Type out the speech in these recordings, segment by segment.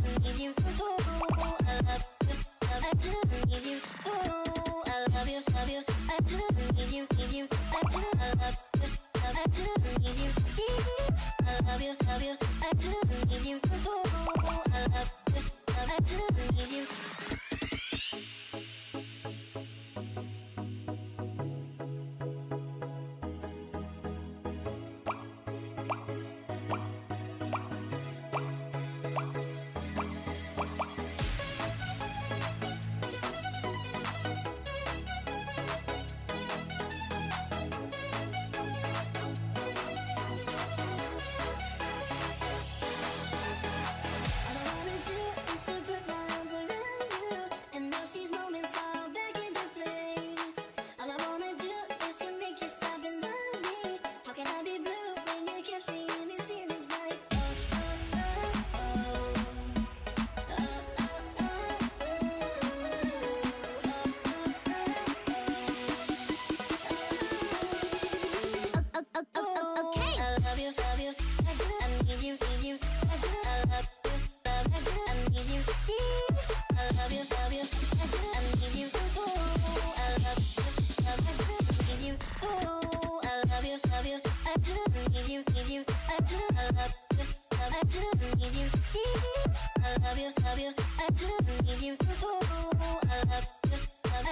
need you. Ooh, I love you. I do need you. Ooh, I love you, love you. I do need you, need you. I do, I love you. I do need you. I love you, love you. I do need you. Ooh, I love you. I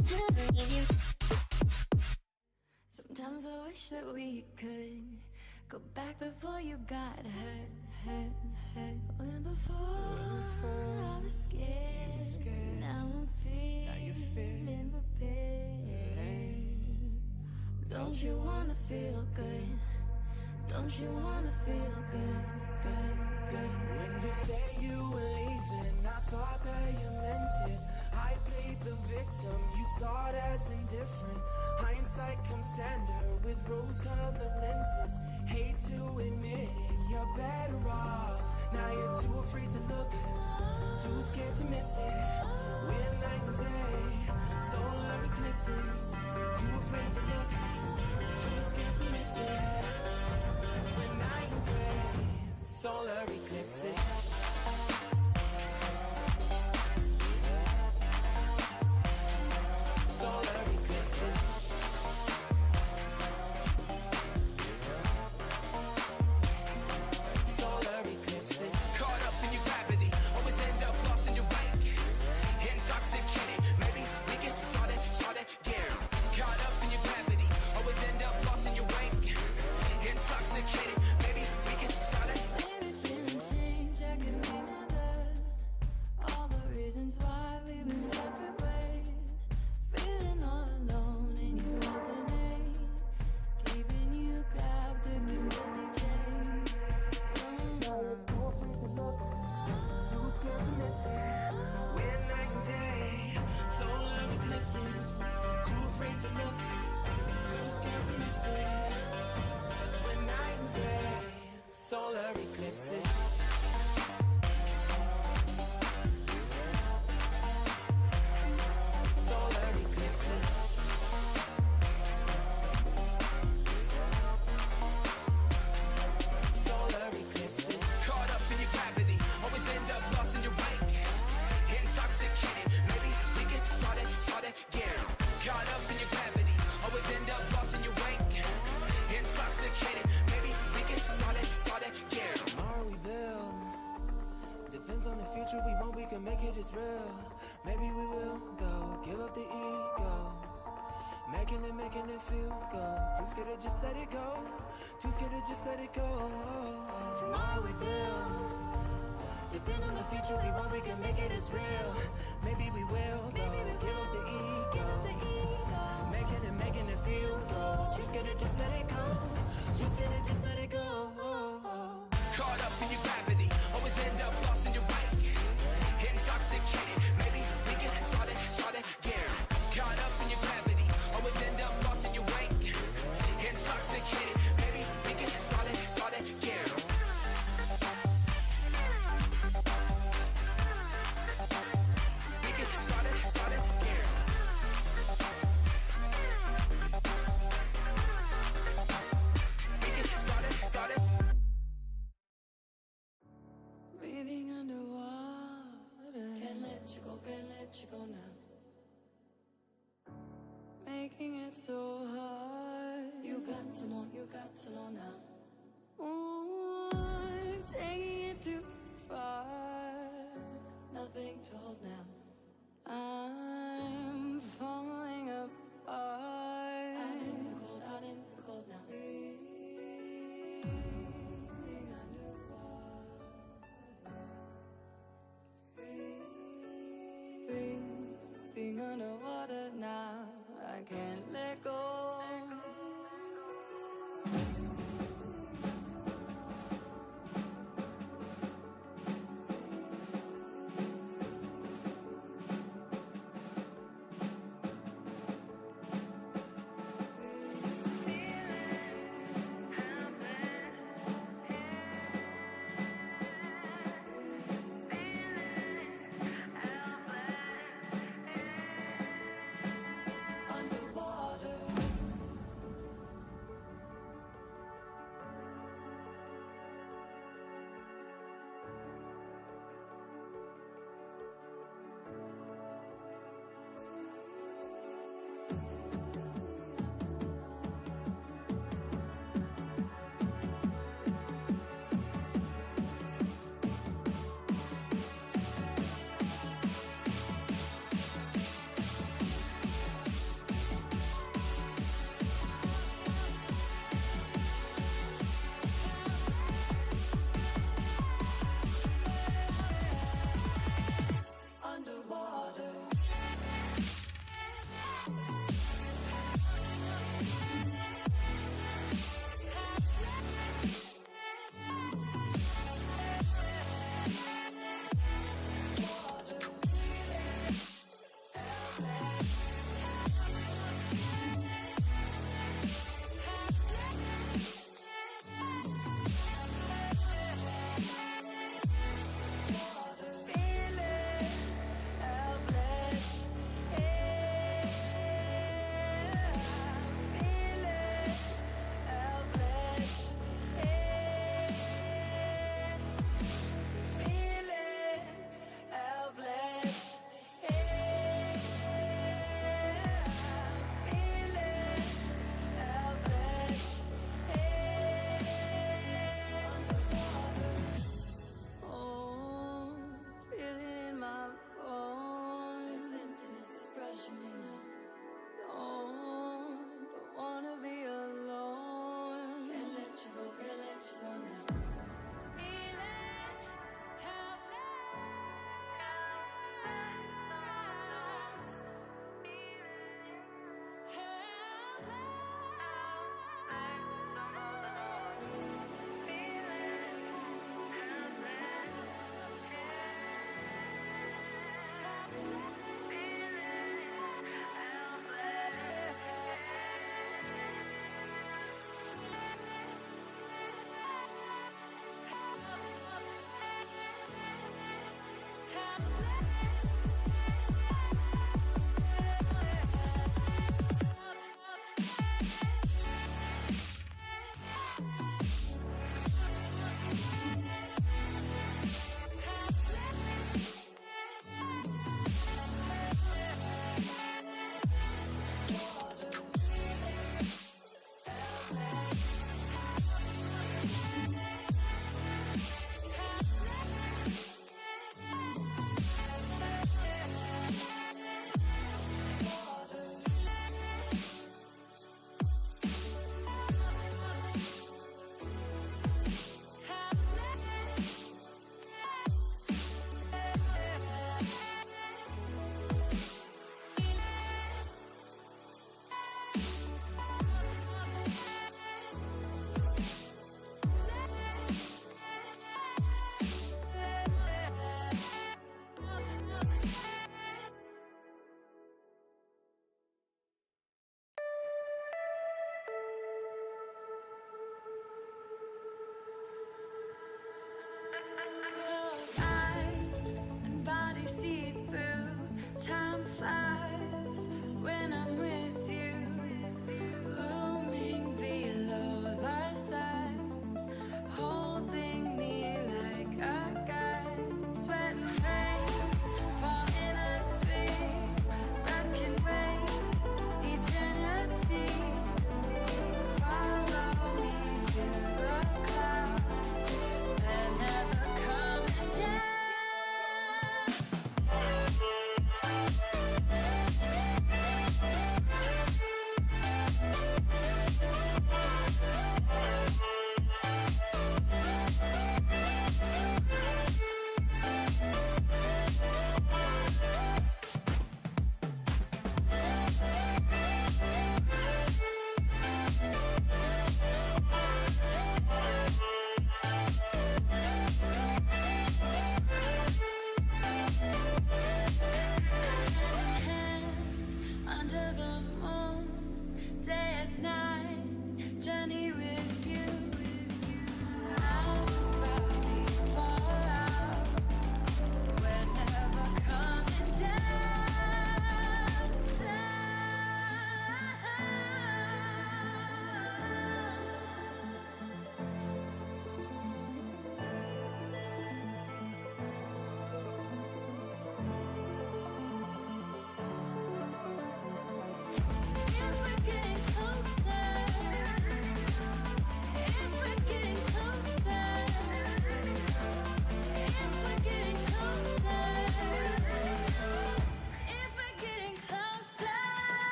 do need you. Sometimes I wish that we could go back before you got hurt. When before I was scared, now I'm feeling prepared. Don't you wanna feel good? Don't you wanna feel good? When you say you were leaving, I thought that you meant it. I played the victim, you start as indifferent. Hindsight comes standard with rose-colored lenses. Hate to admit it, you're better off. Now you're too afraid to look, too scared to miss it. We're night and day, solar eclipses. Too afraid to look, too scared to miss it. We're night and day, solar eclipses. Solar eclipses. Solar eclipses. Caught up in your gravity, always end up lost in your wake. Intoxicated, maybe we can start again. Caught up in your gravity, always end up lost in your wake. Intoxicated, maybe we can start it. Maybe feelings change, I can remember all the reasons why we've been separate ways. Feeling all alone and you alternate, keeping you captive in busy chains. We're night and day, solar eclipses. Too afraid to look, too scared to miss it. We're night and day, solar eclipses. Solar eclipses. Solar eclipses. Caught up in your gravity, always end up lost in your wake. Intoxicated, maybe we can start again. Caught up in your gravity, always end up lost in your wake. Intoxicated, maybe we can start again. Tomorrow we build. Depends on the future we want, we can make it as real. Maybe we will go, give up the ego. Making it feel good. Too scared to just let it go. Too scared to just let it go. Tomorrow we build. Depends on the future we want, we can make it as real. Maybe we will go, give up the ego. Making it feel good. Too scared to just let it go. Too scared to just let it go. Caught up in your gravity, always end up lost in your wake. Intoxicated, maybe we can start again. Caught up in your gravity, always end up lost in your wake. Intoxicated, maybe we can start again. We can start again. We can start it. Breathing under can't let go. Underwater. Underwater. Oh, feel it in my bones. This emptiness is crushing me now. No, don't wanna be alone. Can't let you go, can't let you go now. Feeling helpless.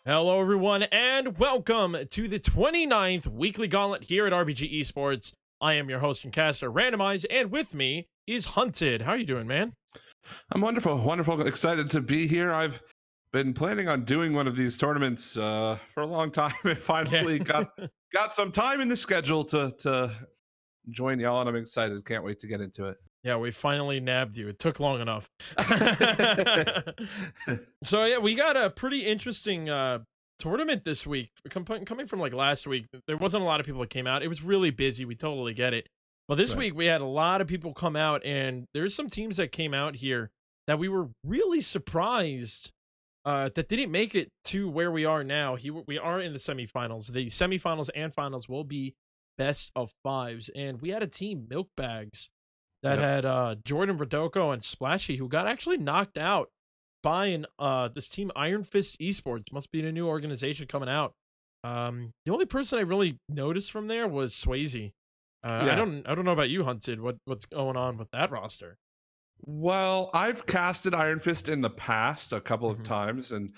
Hello, everyone, and welcome to the 29th Weekly Gauntlet here at RBG Esports. I am your host and caster, Randomize, and with me is Hunted. How are you doing, man? I'm wonderful, excited to be here. I've been planning on doing one of these tournaments for a long time, and finally got some time in the schedule to join y'all, and I'm excited. Can't wait to get into it. Yeah, we finally nabbed you. It took long enough. So yeah, we got a pretty interesting tournament this week. Coming from like last week, there wasn't a lot of people that came out. It was really busy. We totally get it. But this week we had a lot of people come out, and there's some teams that came out here that we were really surprised that didn't make it to where we are now. We are in the semifinals. The semifinals and finals will be best of fives, and we had a team, Milk Bags, that had Jordan Rodoko and Splashy, who got actually knocked out by this team, Iron Fist Esports. Must be a new organization coming out. The only person I really noticed from there was Swayze. I don't know about you, Hunted. What's going on with that roster? Well, I've casted Iron Fist in the past a couple of times, and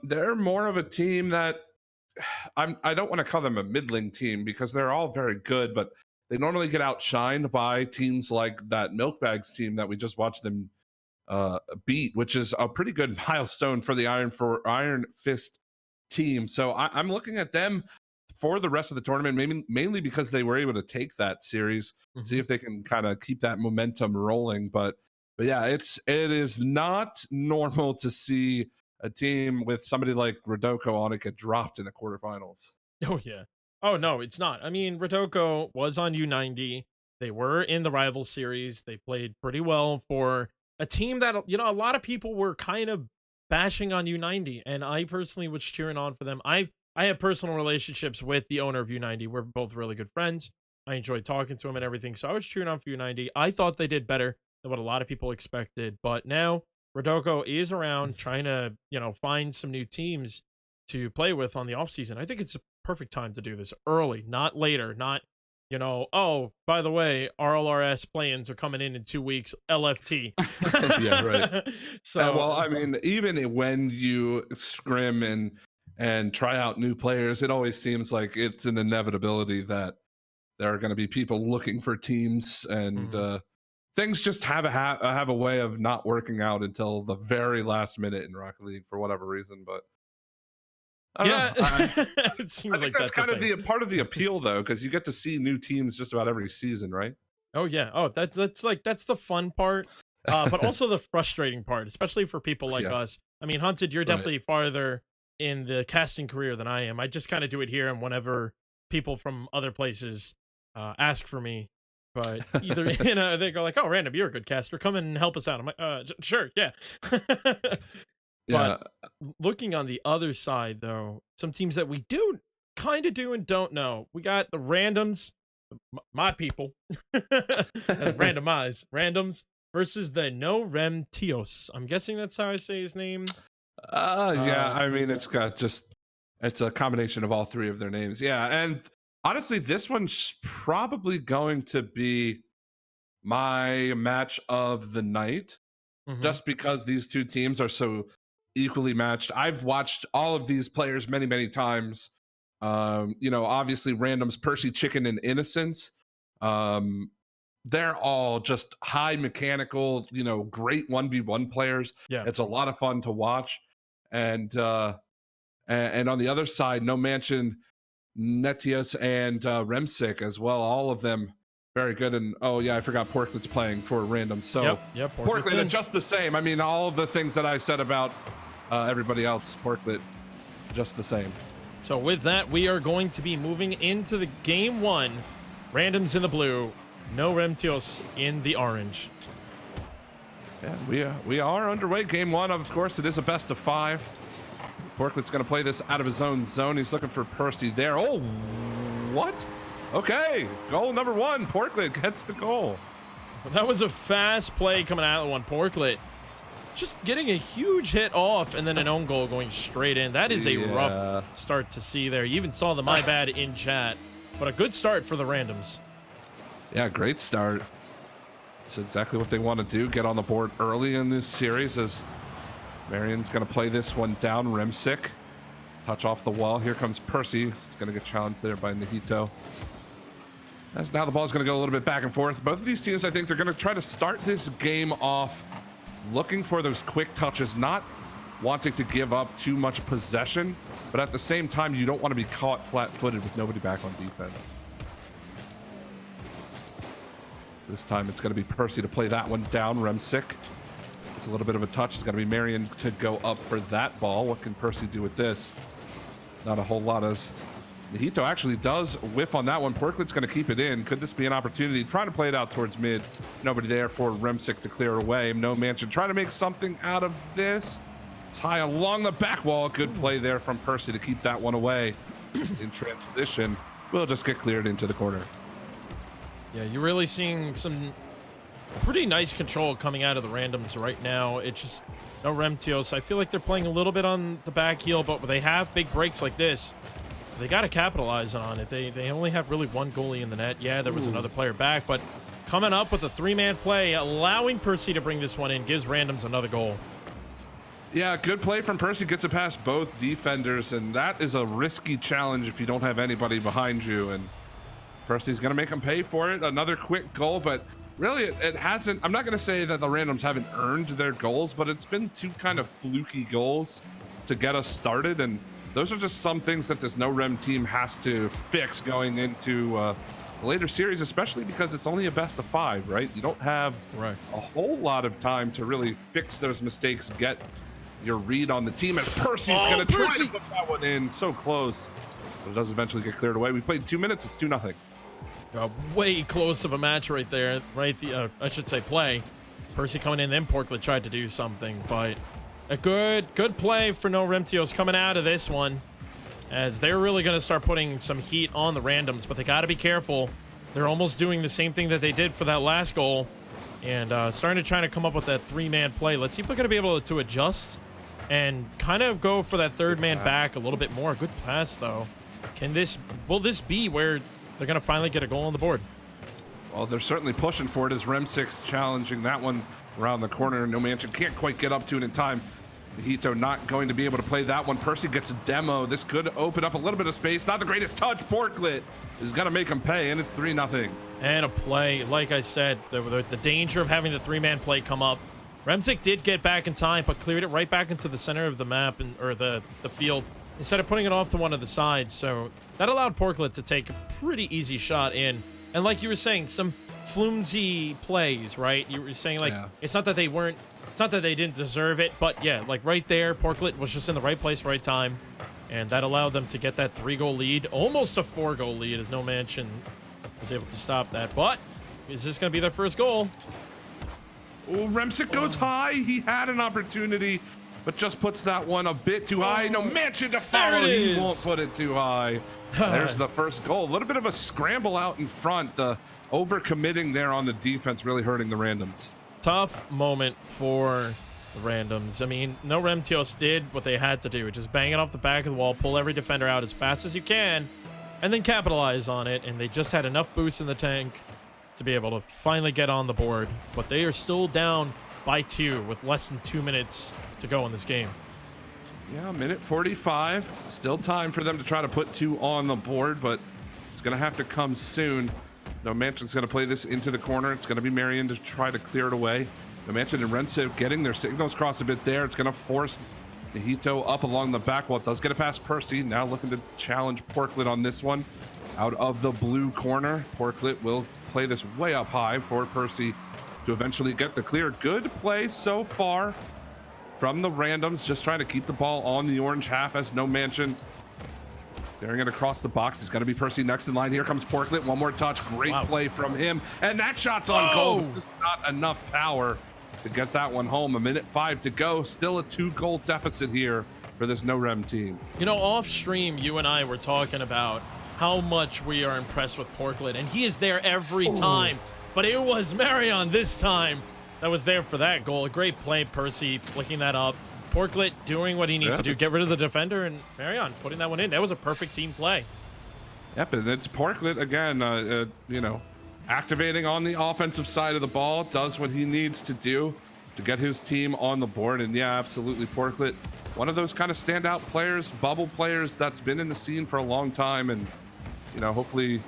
they're more of a team that I don't want to call them a middling team because they're all very good, but they normally get outshined by teams like that Milk Bags team that we just watched them beat, which is a pretty good milestone for the Iron Fist team. So I'm looking at them for the rest of the tournament, mainly because they were able to take that series, see if they can kind of keep that momentum rolling. But yeah, it is not normal to see a team with somebody like Rodoko on it get dropped in the quarterfinals. Oh yeah. Oh no, it's not. I mean, Rodoko was on U90. They were in the rival series. They played pretty well for a team that, you know, a lot of people were kind of bashing on U90, and I personally was cheering on for them. I have personal relationships with the owner of U90. We're both really good friends. I enjoyed talking to him and everything, so I was cheering on for U90. I thought they did better than what a lot of people expected, but now Rodoko is around trying to, you know, find some new teams to play with on the offseason. I think it's a perfect time to do this early, not later, not, you know, oh, by the way, RLRS plans are coming in 2 weeks, LFT. Yeah, right. So, well, I mean, even when you scrim and try out new players, it always seems like it's an inevitability that there are going to be people looking for teams, and things just have a way of not working out until the very last minute in Rocket League for whatever reason. But it seems I think like that's kind of the part of the appeal, though, because you get to see new teams just about every season, right? Oh yeah. Oh, that's the fun part, but also the frustrating part, especially for people like us. I mean, Hunted, you're definitely farther in the casting career than I am. I just kind of do it here, and whenever people from other places ask for me, but either you know, they go like, "Oh, Random, you're a good caster. Come and help us out." I'm like, sure, yeah." But looking on the other side, though, some teams that we do kind of do and don't know. We got the Randoms, my people, Randoms versus the No Rem Tios. I'm guessing that's how I say his name. Yeah, I mean, it's a combination of all three of their names. Yeah, and honestly, this one's probably going to be my match of the night, just because these two teams are so equally matched. I've watched all of these players many, many times. You know, obviously Random's Percy Chicken and Innocence. they're all just high mechanical, great 1v1 players. Yeah. It's a lot of fun to watch. And on the other side, No Mansion, Netios, and Remsic as well. All of them very good. And oh yeah, I forgot Porklet's playing for random. So yep, Porklet just the same. I mean, all of the things that I said about everybody else, Porklet just the same. So with that, we are going to be moving into the game 1. Randoms in the blue, No Remtios in the orange. Yeah, we are underway. Game 1, of course, it is a best of 5. Porklet's going to play this out of his own zone. He's looking for Percy there. Oh, what? Okay, goal number 1. Porklet gets the goal. Well, that was a fast play coming out of the one. Porklet just getting a huge hit off and then an own goal going straight in. That is a rough start to see there. You even saw the my bad in chat, but a good start for the randoms. Yeah, great start. It's exactly what they want to do. Get on the board early in this series as Marion's going to play this one down. Remsic, touch off the wall. Here comes Percy. It's going to get challenged there by Nahito. As now the ball's going to go a little bit back and forth. Both of these teams, I think they're going to try to start this game off looking for those quick touches, not wanting to give up too much possession, but at the same time, you don't want to be caught flat-footed with nobody back on defense. This time it's going to be Percy to play that one down. Remsic. It's a little bit of a touch. It's going to be Marion to go up for that ball. What can Percy do with this? Not a whole lot. As Nahito actually does whiff on that one. Porklet's going to keep it in. Could this be an opportunity? Trying to play it out towards mid. Nobody there for Remsic to clear away. No Mansion trying to make something out of this. It's high along the back wall. Good play there from Percy to keep that one away. In transition, we'll just get cleared into the corner. Yeah, you're really seeing some pretty nice control coming out of the randoms right now. It's just no Remtios. I feel like they're playing a little bit on the back heel, but when they have big breaks like this, they got to capitalize on it. They only have really one goalie in the net. Yeah, there was another player back, but coming up with a 3-man play, allowing Percy to bring this one in, gives randoms another goal. Yeah, good play from Percy. Gets it past both defenders, and that is a risky challenge if you don't have anybody behind you. And Percy's going to make him pay for it. Another quick goal, but really it hasn't. I'm not going to say that the randoms haven't earned their goals, but it's been 2 kind of fluky goals to get us started. And those are just some things that this no-rem team has to fix going into a later series, especially because it's only a best of 5, right? You don't have a whole lot of time to really fix those mistakes, get your read on the team, as Percy's going to try to put that one in. So close, but it does eventually get cleared away. We played 2 minutes. It's 2-0. Way close of a match right there. I should say play. Percy coming in, then Porklet tried to do something, but a good play for No Remtios coming out of this one, as they're really going to start putting some heat on the randoms, but they got to be careful. They're almost doing the same thing that they did for that last goal, and starting to try to come up with that 3-man play. Let's see if they're going to be able to adjust and kind of go for that 3rd man back a little bit more. Good pass, though. Will this be where they're going to finally get a goal on the board? Well, they're certainly pushing for it as Remsic challenging that one around the corner. No Mansion can't quite get up to it in time. Nahito not going to be able to play that one. Percy gets a demo. This could open up a little bit of space. Not the greatest touch. Porklet is going to make him pay, and it's 3-0. And a play, like I said, the danger of having the 3-man play come up. Remsic did get back in time, but cleared it right back into the center of the map, or the field, instead of putting it off to one of the sides. So that allowed Porklet to take a pretty easy shot in. And like you were saying, some flimsy plays, right? You were saying, like, it's not that they didn't deserve it, but yeah, like right there, Porklet was just in the right place, right time. And that allowed them to get that 3-goal lead, almost a 4-goal lead, as No Mansion was able to stop that. But is this going to be their first goal? Oh, Remsic goes high. He had an opportunity, but just puts that one a bit too high. No Mansion to follow. He won't put it too high. There's the first goal. A little bit of a scramble out in front. The overcommitting there on the defense really hurting the randoms. Tough moment for the randoms. I mean, No Remtios did what they had to do. Just bang it off the back of the wall, pull every defender out as fast as you can, and then capitalize on it. And they just had enough boost in the tank to be able to finally get on the board. But they are still down by 2 with less than 2 minutes to go in this game. Yeah, minute 45. Still time for them to try to put 2 on the board, but it's going to have to come soon. No Mansion's going to play this into the corner. It's going to be Marion to try to clear it away. No Mansion and Renzo getting their signals crossed a bit there. It's going to force Nihito up along the back wall. It does get it past Percy. Now looking to challenge Porklet on this one. Out of the blue corner, Porklet will play this way up high for Percy to eventually get the clear. Good play so far from the randoms, just trying to keep the ball on the orange half as No Mansion staring it across the box. It's going to be Percy next in line. Here comes Porklet. One more touch. Great play from him. And that shot's on goal. Just not enough power to get that one home. 1:05 to go. Still a 2-goal deficit here for this no-rem team. You know, off stream, you and I were talking about how much we are impressed with Porklet, and he is there every time. But it was Marion this time that was there for that goal. A great play, Percy flicking that up. Porklet doing what he needs to do, get rid of the defender, and Marion putting that one in. That was a perfect team play. Yep, and it's Porklet again, you know, activating on the offensive side of the ball, does what he needs to do to get his team on the board. And yeah, absolutely, Porklet, one of those kind of standout players, bubble players that's been in the scene for a long time. And, you know, hopefully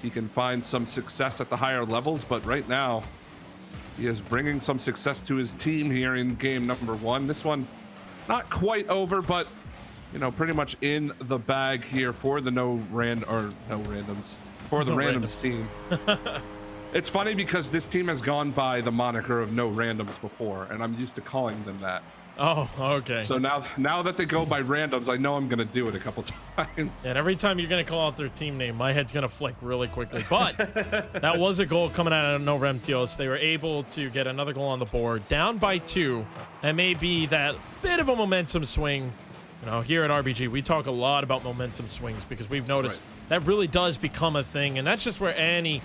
he can find some success at the higher levels. But right now, he is bringing some success to his team here in game number 1. This one, not quite over, but, you know, pretty much in the bag here for the randoms team. It's funny because this team has gone by the moniker of no randoms before, and I'm used to calling them that. Oh, okay. So now that they go by randoms, I know I'm going to do it a couple times. And every time you're going to call out their team name, my head's going to flick really quickly. But that was a goal coming out of No Rem Teos. They were able to get another goal on the board, down by 2. That may be that bit of a momentum swing. You know, here at RBG, we talk a lot about momentum swings because we've noticed that really does become a thing. And that's just where any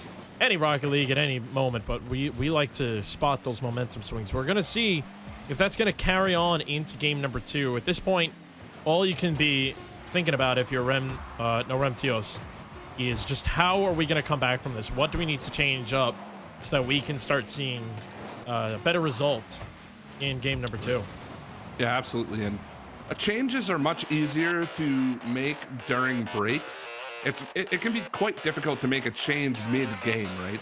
Rocket League at any moment, but we like to spot those momentum swings. We're going to see if that's going to carry on into game number 2. At this point, all you can be thinking about if you're No Rem Teos is just how are we going to come back from this? What do we need to change up so that we can start seeing a better result in game number 2? Yeah, absolutely. And changes are much easier to make during breaks. It can be quite difficult to make a change mid-game, right?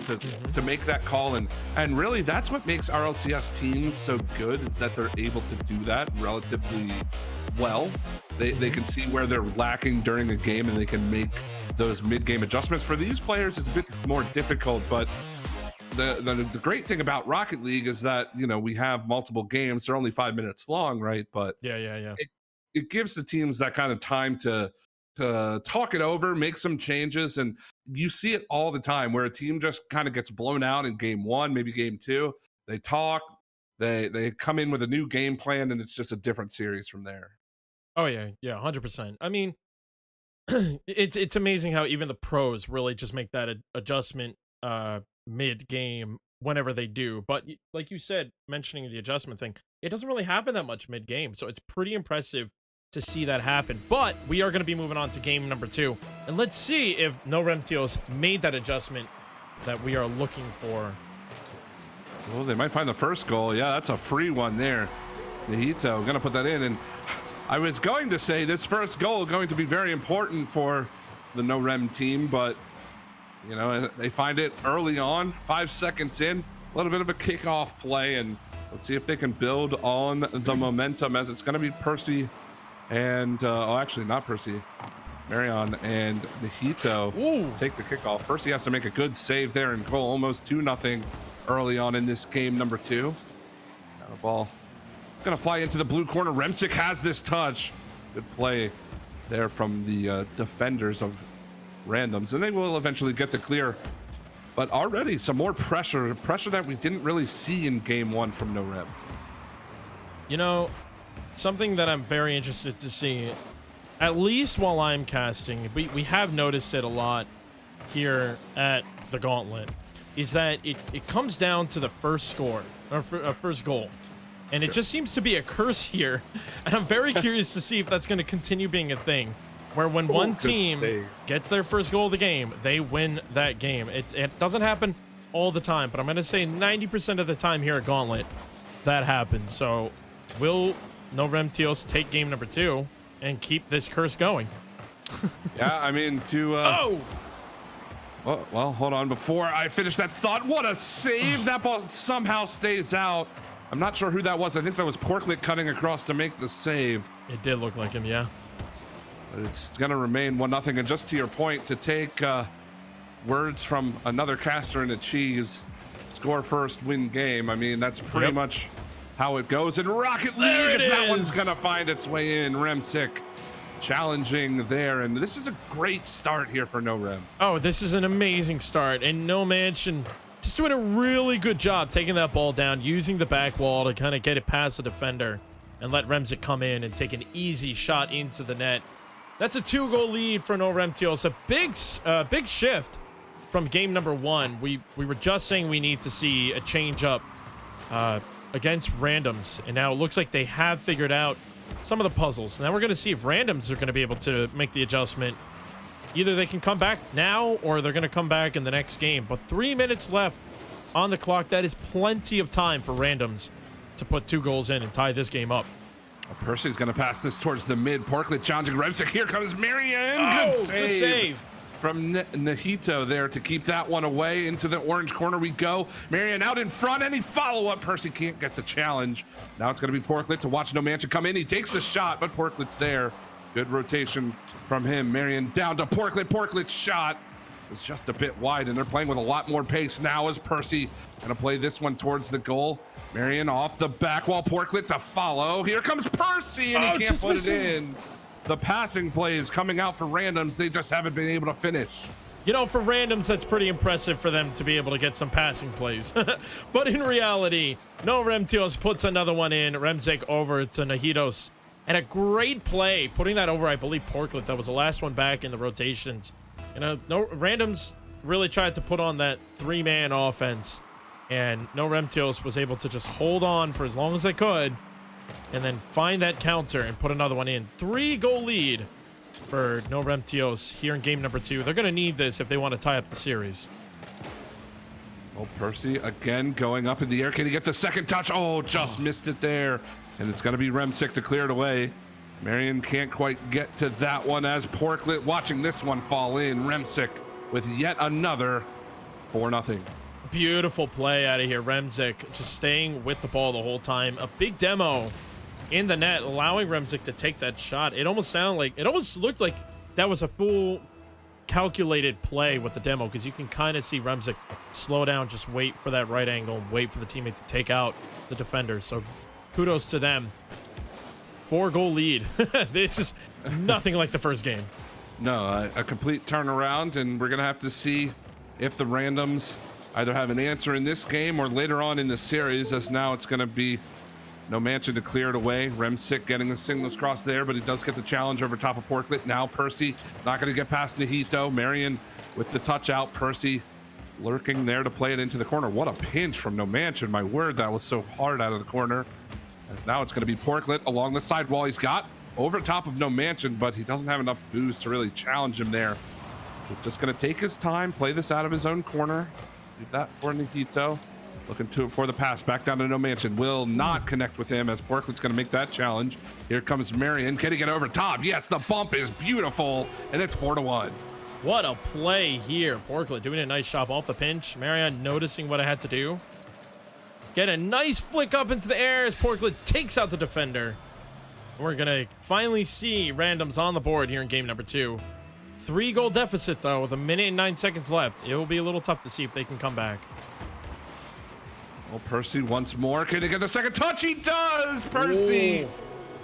To make that call, and really that's what makes RLCS teams so good, is that they're able to do that relatively well. They can see where they're lacking during a game and they can make those mid-game adjustments. For these players, it's a bit more difficult, but the great thing about Rocket League is that, you know, we have multiple games. They're only 5 minutes long, right? But yeah. It gives the teams that kind of time to talk it over, make some changes. And you see it all the time where a team just kind of gets blown out in game 1, maybe game 2. They talk, they come in with a new game plan, and it's just a different series from there. Oh yeah, 100%. I mean, it's amazing how even the pros really just make that adjustment mid-game whenever they do. But like you said, mentioning the adjustment thing, it doesn't really happen that much mid-game, so it's pretty impressive to see that happen. But we are going to be moving on to game number 2, and let's see if No Rem Teos made that adjustment that we are looking for. Well, they might find the first goal. Yeah, that's a free one there. Nihito going to put that in, and I was going to say this first goal is going to be very important for the No Rem team, but you know, they find it early on, 5 seconds in, a little bit of a kickoff play, and let's see if they can build on the momentum, as it's going to be Percy and actually not Percy, Marion and Nihito take the kickoff. Percy has to make a good save there and goal, almost 2-0 early on in this game number 2. Now the ball gonna fly into the blue corner. Remsick has this touch. Good play there from the defenders of randoms, and they will eventually get the clear. But already some more pressure that we didn't really see in game 1 from No Rem. You know, something that I'm very interested to see, at least while I'm casting, we have noticed it a lot here at the Gauntlet, is that it comes down to the first score, or first goal. And it just seems to be a curse here. And I'm very curious to see if that's going to continue being a thing, where when one team gets their first goal of the game, they win that game. It doesn't happen all the time, but I'm going to say 90% of the time here at Gauntlet, that happens. So will No Rem Teos take game number 2 and keep this curse going? Yeah, I mean, Oh, well, hold on. Before I finish that thought, what a save. That ball somehow stays out. I'm not sure who that was. I think that was Porklet cutting across to make the save. It did look like him, yeah. But it's going to remain 1-0. And just to your point, to take words from another caster in a cheese, score first, win game. I mean, that's pretty much how it goes. And Rocket League, that one's going to find its way in. Remsick challenging there, and this is a great start here for No Rem. Oh, this is an amazing start, and No Mansion just doing a really good job taking that ball down, using the back wall to kind of get it past the defender and let Remsick come in and take an easy shot into the net. That's a 2-goal lead for No Rem Teals. A big shift from game number 1. We were just saying we need to see a change up against randoms, and now it looks like they have figured out some of the puzzles. Now we're going to see if randoms are going to be able to make the adjustment. Either they can come back now or they're going to come back in the next game. But 3 minutes left on the clock. That is plenty of time for randoms to put 2 goals in and tie this game up. Percy's going to pass this towards the mid. Porklet challenging Remsick. Here comes Marianne. Oh, good save from Nahito there to keep that one away. Into the orange corner we go. Marianne out in front. Any follow-up. Percy can't get the challenge. Now it's going to be Porklet to watch No Mansion come in. He takes the shot, but Porklet's there. Good rotation from him. Marianne down to Porklet. Porklet's shot was just a bit wide, and they're playing with a lot more pace now as Percy going to play this one towards the goal. Marianne off the back wall. Porklet to follow. Here comes Percy, and he can't put it in. The passing play is coming out for randoms. They just haven't been able to finish. You know, for randoms, that's pretty impressive for them to be able to get some passing plays. But in reality, No Rem Teals puts another one in. Remsick over to Nahitos. And a great play, putting that over, I believe, Porklet. That was the last one back in the rotations. You know, no randoms really tried to put on that 3-man offense. And No Rem Teals was able to just hold on for as long as they could and then find that counter and put another one in. 3-goal lead for No Rem Teals here in game number 2. They're going to need this if they want to tie up the series. Oh, Percy again going up in the air. Can he get the second touch? Oh, just missed it there. And it's going to be Remsick to clear it away. Marion can't quite get to that one as Porklet watching this one fall in. Remsick with yet another 4-0. Beautiful play out of here. Remsick just staying with the ball the whole time. A big demo in the net, allowing Remsick to take that shot. It almost looked like that was a full calculated play with the demo, because you can kind of see Remsick slow down, just wait for that right angle, and wait for the teammate to take out the defender. So kudos to them. 4-goal lead. This is nothing like the first game. No, a complete turnaround, and we're going to have to see if the randoms either have an answer in this game or later on in the series, as now it's going to be No Mansion to clear it away. Remsick getting the signals crossed there, but he does get the challenge over top of Porklet. Now Percy not going to get past Nahito. Marion with the touch out. Percy lurking there to play it into the corner. What a pinch from No Mansion. My word, that was so hard out of the corner. As now it's going to be Porklet along the sidewall. He's got over top of No Mansion, but he doesn't have enough boost to really challenge him there. He's just going to take his time, play this out of his own corner. Leave that for Nahito. Looking to it for the pass. Back down to No Mansion. Will not connect with him as Porklet's going to make that challenge. Here comes Marion. Can he get over top? Yes, the bump is beautiful, and it's 4-1. What a play here. Porklet doing a nice job off the pinch. Marion noticing what I had to do. Get a nice flick up into the air as Porklet takes out the defender. We're going to finally see randoms on the board here in game number 2. 3-goal deficit, though, with 1 minute and 9 seconds left. It will be a little tough to see if they can come back. Well, Percy once more. Can he get the second touch? He does! Percy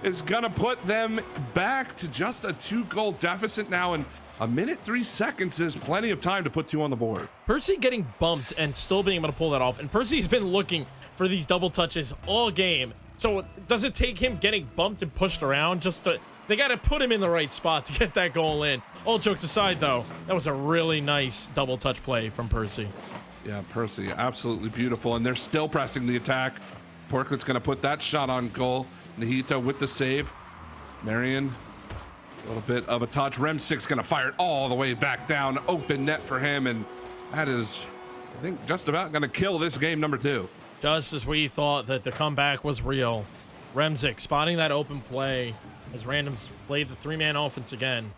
is going to put them back to just a 2-goal deficit now, and 1 minute 3 seconds is plenty of time to put 2 on the board. Percy getting bumped and still being able to pull that off. And Percy's been looking for these double touches all game. So does it take him getting bumped and pushed around just to... They got to put him in the right spot to get that goal in. All jokes aside, though, that was a really nice double touch play from Percy. Yeah, Percy, absolutely beautiful. And they're still pressing the attack. Porklet's going to put that shot on goal. Nahito with the save. Marion, a little bit of a touch. Remsick's going to fire it all the way back down. Open net for him. And that is, I think, just about going to kill this game number 2. Just as we thought that the comeback was real. Remsick spotting that open play as randoms played the 3-man offense again.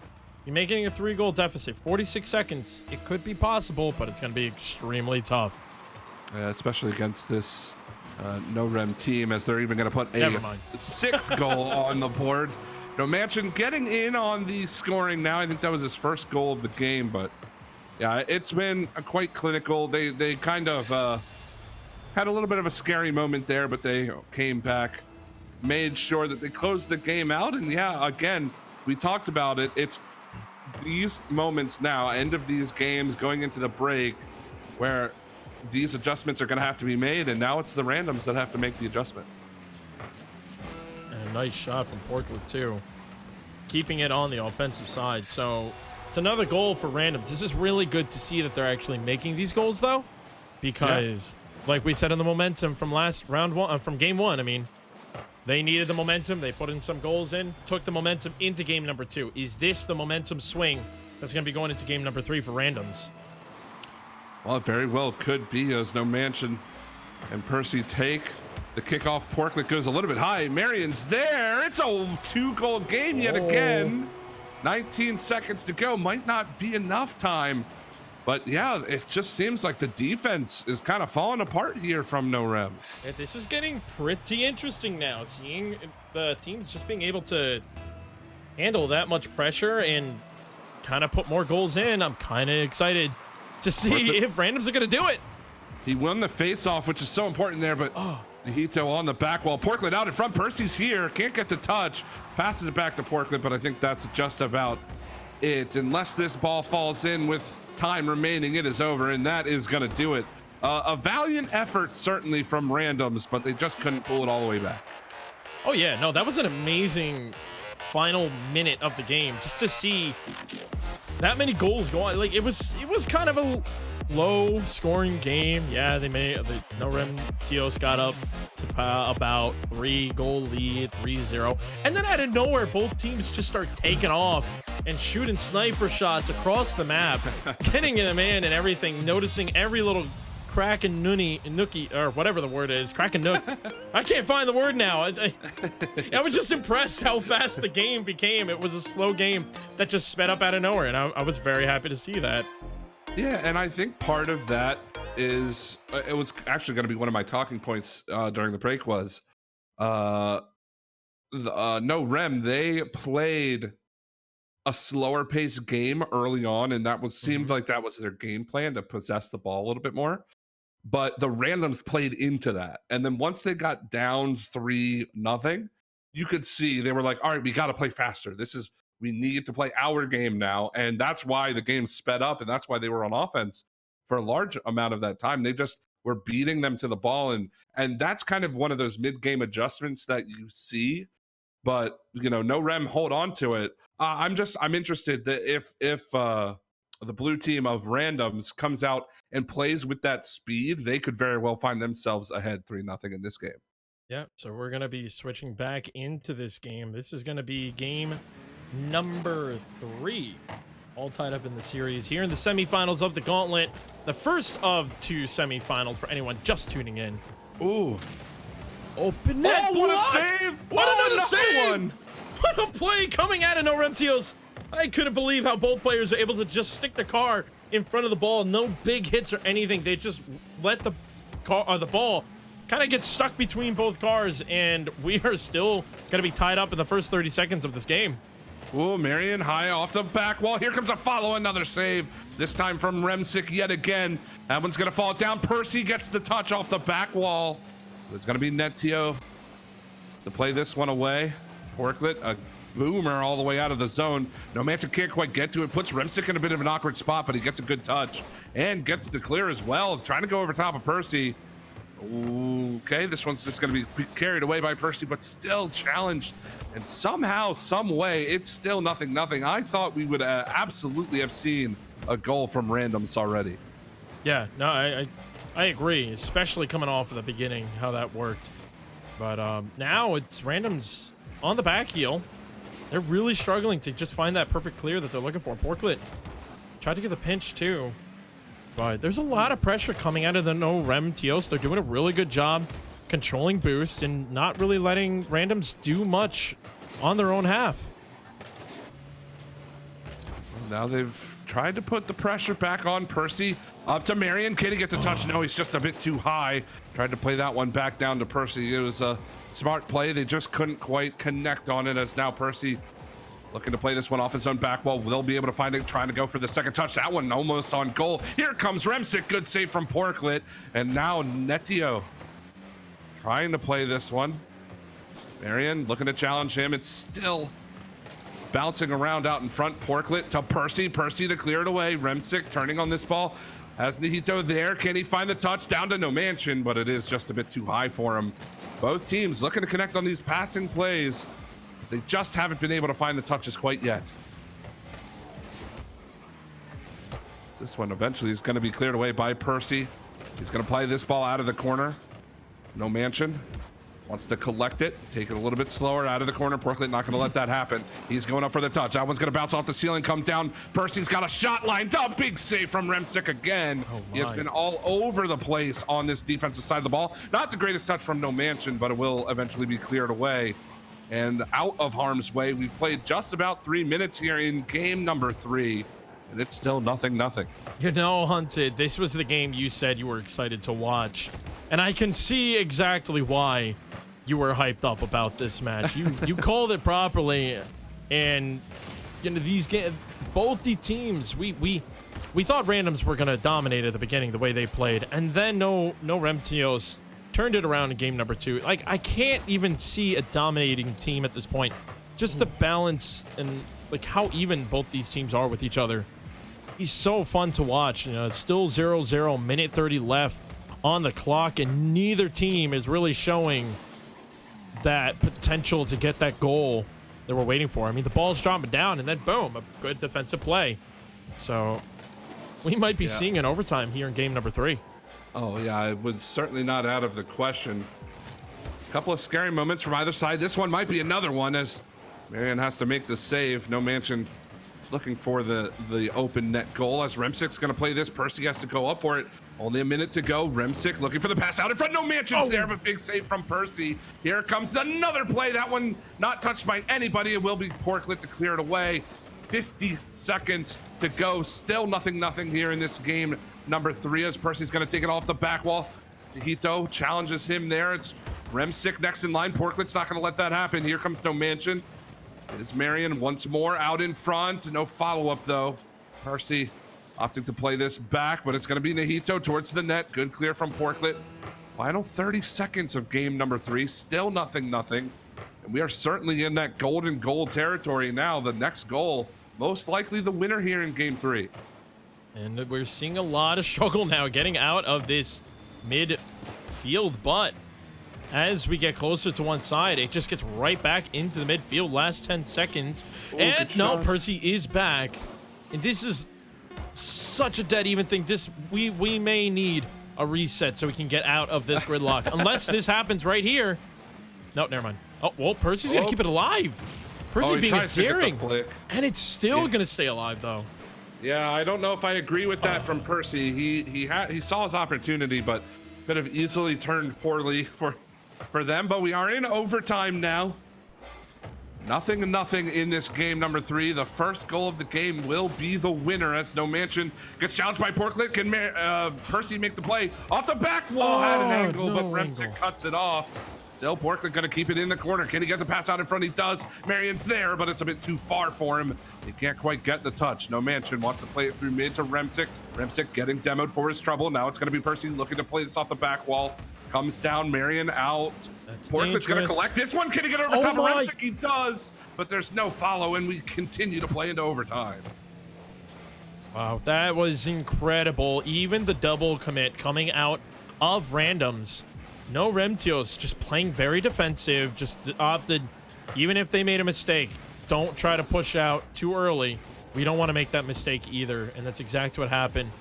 You're making a 3-goal deficit. 46 seconds. It could be possible, but it's going to be extremely tough. Especially against this no-rem team, as they're even going to put a 6th goal on the board. No, Mansion getting in on the scoring now. I think that was his first goal of the game, but yeah, it's been quite clinical. They kind of had a little bit of a scary moment there, but they came back, made sure that they closed the game out. And yeah, again, we talked about it. It's these moments now, end of these games, going into the break, where these adjustments are going to have to be made, and now it's the randoms that have to make the adjustment. And a nice shot from Portland too, keeping it on the offensive side. So it's another goal for randoms. This is really good to see that they're actually making these goals, though, because like we said in the momentum from from game 1, I mean, they needed the momentum. They put in some goals took the momentum into game number 2. Is this the momentum swing that's going to be going into game number 3 for randoms? Well, it very well could be, as No Mansion and Percy take the kickoff. Porklet goes a little bit high. Marion's there. It's a 2-goal game yet again. 19 seconds to go. Might not be enough time. But yeah, it just seems like the defense is kind of falling apart here from No Rem. Yeah, this is getting pretty interesting now. Seeing the teams just being able to handle that much pressure and kind of put more goals in. I'm kind of excited to see if randoms are going to do it. He won the face-off, which is so important there, but Hito on the back wall. Porklet out in front. Percy's here. Can't get the touch. Passes it back to Porklet, but I think that's just about it. Unless this ball falls in with time remaining, it is over, and that is going to do it. A valiant effort, certainly, from randoms, but they just couldn't pull it all the way back. Oh, yeah. No, that was an amazing final minute of the game. Just to see that many goals go on. Like, it was kind of a low scoring game. Yeah, the No Rem Tios got up to about 3-goal lead, 3-0. And then out of nowhere, both teams just start taking off and shooting sniper shots across the map, getting them in and everything, noticing every little crack and nookie, or whatever the word is, crack and nook. I can't find the word now. I was just impressed how fast the game became. It was a slow game that just sped up out of nowhere, and I was very happy to see that. Yeah, and I think part of that is, it was actually going to be one of my talking points during the break was, No Rem, they played a slower paced game early on, and that seemed like that was their game plan, to possess the ball a little bit more. But the randoms played into that. And then once they got down 3-0, you could see they were like, all right, we got to play faster. We need to play our game now. And that's why the game sped up, and that's why they were on offense for a large amount of that time. They just were beating them to the ball. And that's kind of one of those mid-game adjustments that you see. But, No Rem hold on to it. I'm interested that if the blue team of randoms comes out and plays with that speed, they could very well find themselves ahead 3-0 in this game. Yeah, so we're going to be switching back into this game. This is going to be game number 3, all tied up in the series here in the semifinals of the Gauntlet. The first of 2 semifinals for anyone just tuning in. Ooh. Open net what block! a save! What another save! One. What a play coming out of No Rem Tios. I couldn't believe how both players were able to just stick the car in front of the ball. No big hits or anything. They just let the ball kind of get stuck between both cars, and we are still going to be tied up in the first 30 seconds of this game. Oh, Marion high off the back wall. Here comes a follow, another save. This time from Remsick yet again. That one's going to fall down. Percy gets the touch off the back wall. It's going to be Netio to play this one away. Porklet, a boomer all the way out of the zone. No Mansion can't quite get to it. Puts Remsick in a bit of an awkward spot, but he gets a good touch and gets the clear as well. Trying to go over top of Percy. Okay, this one's just going to be carried away by Percy, but still challenged. And somehow, some way, it's still 0-0. I thought we would absolutely have seen a goal from randoms already. Yeah, no, I agree, especially coming off of the beginning, how that worked. But now it's randoms on the back heel. They're really struggling to just find that perfect clear that they're looking for. Porklet tried to get the pinch too. But there's a lot of pressure coming out of the No Rem Tios. They're doing a really good job controlling boost and not really letting randoms do much on their own half. Now they've tried to put the pressure back on Percy. Up to Marion. Can he get the touch? No, he's just a bit too high. Tried to play that one back down to Percy. It was a smart play. They just couldn't quite connect on it, as now Percy looking to play this one off his own back wall. Will be able to find it, trying to go for the second touch. That one almost on goal. Here comes Remsick. Good save from Porklet. And now Netio trying to play this one. Marion looking to challenge him. It's still bouncing around out in front. Porklet to Percy. Percy to clear it away. Remsick turning on this ball. Has Nahito there. Can he find the touch? Down to No Mansion, but it is just a bit too high for him. Both teams looking to connect on these passing plays. They just haven't been able to find the touches quite yet. This one eventually is going to be cleared away by Percy. He's going to play this ball out of the corner. No Mansion wants to collect it, take it a little bit slower out of the corner. Porklet not going to let that happen. He's going up for the touch. That one's going to bounce off the ceiling, come down. Percy's got a shot lined up. Big save from Remsick again. He has been all over the place on this defensive side of the ball. Not the greatest touch from No Mansion, but it will eventually be cleared away and out of harm's way. We've played just about 3 minutes here in game number 3, and it's still 0-0. You know, Hunted, this was the game you said you were excited to watch, and I can see exactly why you were hyped up about this match. You called it properly, and you know these both the teams. We thought Randoms were gonna dominate at the beginning the way they played, and then no Remtios turned it around in game number 2. Like, I can't even see a dominating team at this point. Just the balance and like how even both these teams are with each other. He's so fun to watch. You know, it's still 0-0, minute 30 left on the clock, and neither team is really showing that potential to get that goal that we're waiting for. I mean, the ball's dropping down, and then boom, a good defensive play. So we might be seeing an overtime here in game number 3. Oh, yeah, it was certainly not out of the question. A couple of scary moments from either side. This one might be another one, as Marion has to make the save. No Mansion looking for the open net goal, as Remsick's going to play this. Percy has to go up for it. Only a minute to go. Remsick looking for the pass out in front. No Mansion's there, but big save from Percy. Here comes another play. That one not touched by anybody. It will be Porklet to clear it away. 50 seconds to go. Still 0-0 here in this game number 3, as Percy's going to take it off the back wall. Hito challenges him there. It's Remsick next in line. Porklet's not going to let that happen. Here comes No Mansion. It is Marion once more out in front. No follow-up, though. Percy opting to play this back, but it's going to be Nahito towards the net. Good clear from Porklet. Final 30 seconds of game number 3. Still 0-0. And we are certainly in that golden goal territory now. The next goal, most likely the winner here in game 3. And we're seeing a lot of struggle now getting out of this midfield, but as we get closer to one side, it just gets right back into the midfield. Last 10 seconds. And no, Percy is back. And this is such a dead even thing. We may need a reset so we can get out of this gridlock. Unless this happens right here. No, never mind. Oh, well, Percy's going to keep it alive. Percy being daring. And it's still going to stay alive, though. Yeah, I don't know if I agree with that from Percy. He saw his opportunity, but could have easily turned poorly for them. But we are in overtime now. 0-0 in this game number 3. The first goal of the game will be the winner, as No Mansion gets challenged by Porklet. Can Percy make the play off the back wall? Had an angle, but Remsick cuts it off. Still, Porklet going to keep it in the corner. Can he get the pass out in front? He does. Marion's there, but it's a bit too far for him. He can't quite get the touch. No Mansion wants to play it through mid to Remsick. Remsick getting demoed for his trouble. Now it's going to be Percy looking to play this off the back wall. Comes down, Marion out. Porklet's going to collect this one. Can he get over top of Remsick? He does, but there's no follow, and we continue to play into overtime. Wow, that was incredible. Even the double commit coming out of Randoms. No Remtios, just playing very defensive, just opted, even if they made a mistake, don't try to push out too early. We don't want to make that mistake either, and that's exactly what happened.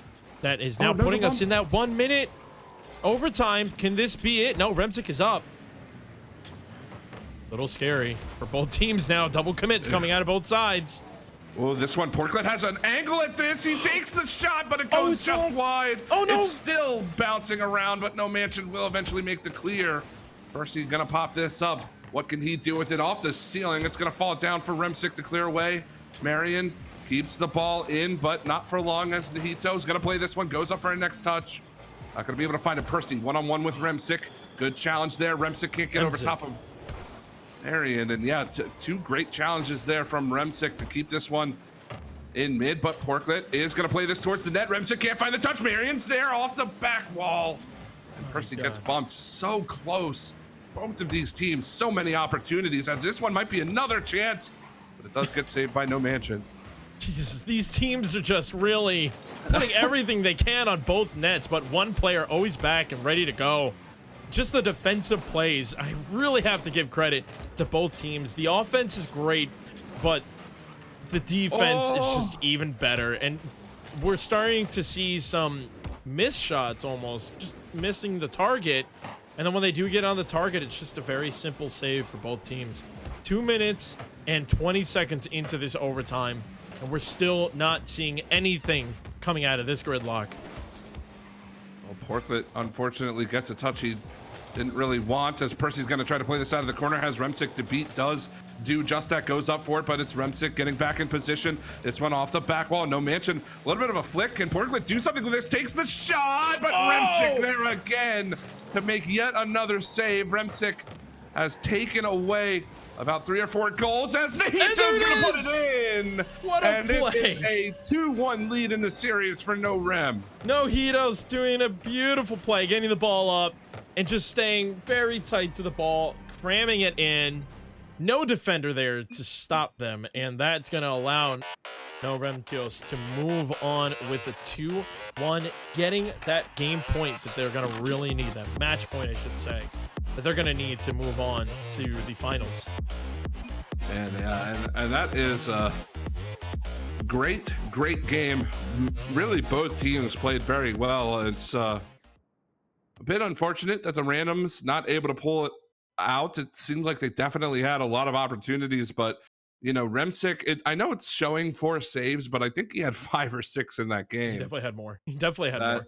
That is now putting us in that 1 minute overtime. Can this be it? No, Remsick is up. Little scary for both teams now. Double commits coming out of both sides. Oh, this one, Porklet has an angle at this. He takes the shot, but it goes just wide. Oh, no. It's still bouncing around, but No Mansion will eventually make the clear. Percy gonna pop this up. What can he do with it off the ceiling? It's gonna fall down for Remsick to clear away. Marion keeps the ball in, but not for long as Nahito's gonna play this one, goes up for a next touch. Not gonna be able to find a Percy one-on-one with Remsick. Good challenge there. Remsick can't get over top of Marion, and yeah, two great challenges there from Remsick to keep this one in mid, but Porklet is gonna play this towards the net. Remsick can't find the touch. Marion's there off the back wall. And Percy gets bumped so close. Both of these teams, so many opportunities, as this one might be another chance, but it does get saved by No Mansion. Jesus, these teams are just really putting everything they can on both nets, but one player always back and ready to go. Just the defensive plays, I really have to give credit to both teams. The offense is great, but the defense is just even better. And we're starting to see some missed shots almost, just missing the target. And then when they do get on the target, it's just a very simple save for both teams. 2 minutes and 20 seconds into this overtime, and we're still not seeing anything coming out of this gridlock. Well, Porklet unfortunately gets a touch he didn't really want, as Percy's going to try to play this out of the corner. Has Remsick to beat, does do just that, goes up for it, but it's Remsick getting back in position. This one off the back wall. No Mansion, a little bit of a flick. Can Porklet do something with this? Takes the shot, but Remsick there again to make yet another save. Remsick has taken away about 3 or 4 goals as Nahito's going to put it in. What a and play. It is a 2-1 lead in the series for No Rem. Nahito's doing a beautiful play, getting the ball up and just staying very tight to the ball, cramming it in. No defender there to stop them, and that's going to allow No Remtios to move on with a 2-1, getting that game point that they're going to really need, that match point, I should say, that they're going to need to move on to the finals. And yeah, and that is a great game. Really, both teams played very well. It's a bit unfortunate that the randoms not able to pull it out. It seemed like they definitely had a lot of opportunities, but you know, Remsick, I know it's showing 4 saves, but I think he had 5 or 6 in that game. He definitely had more. He definitely had more.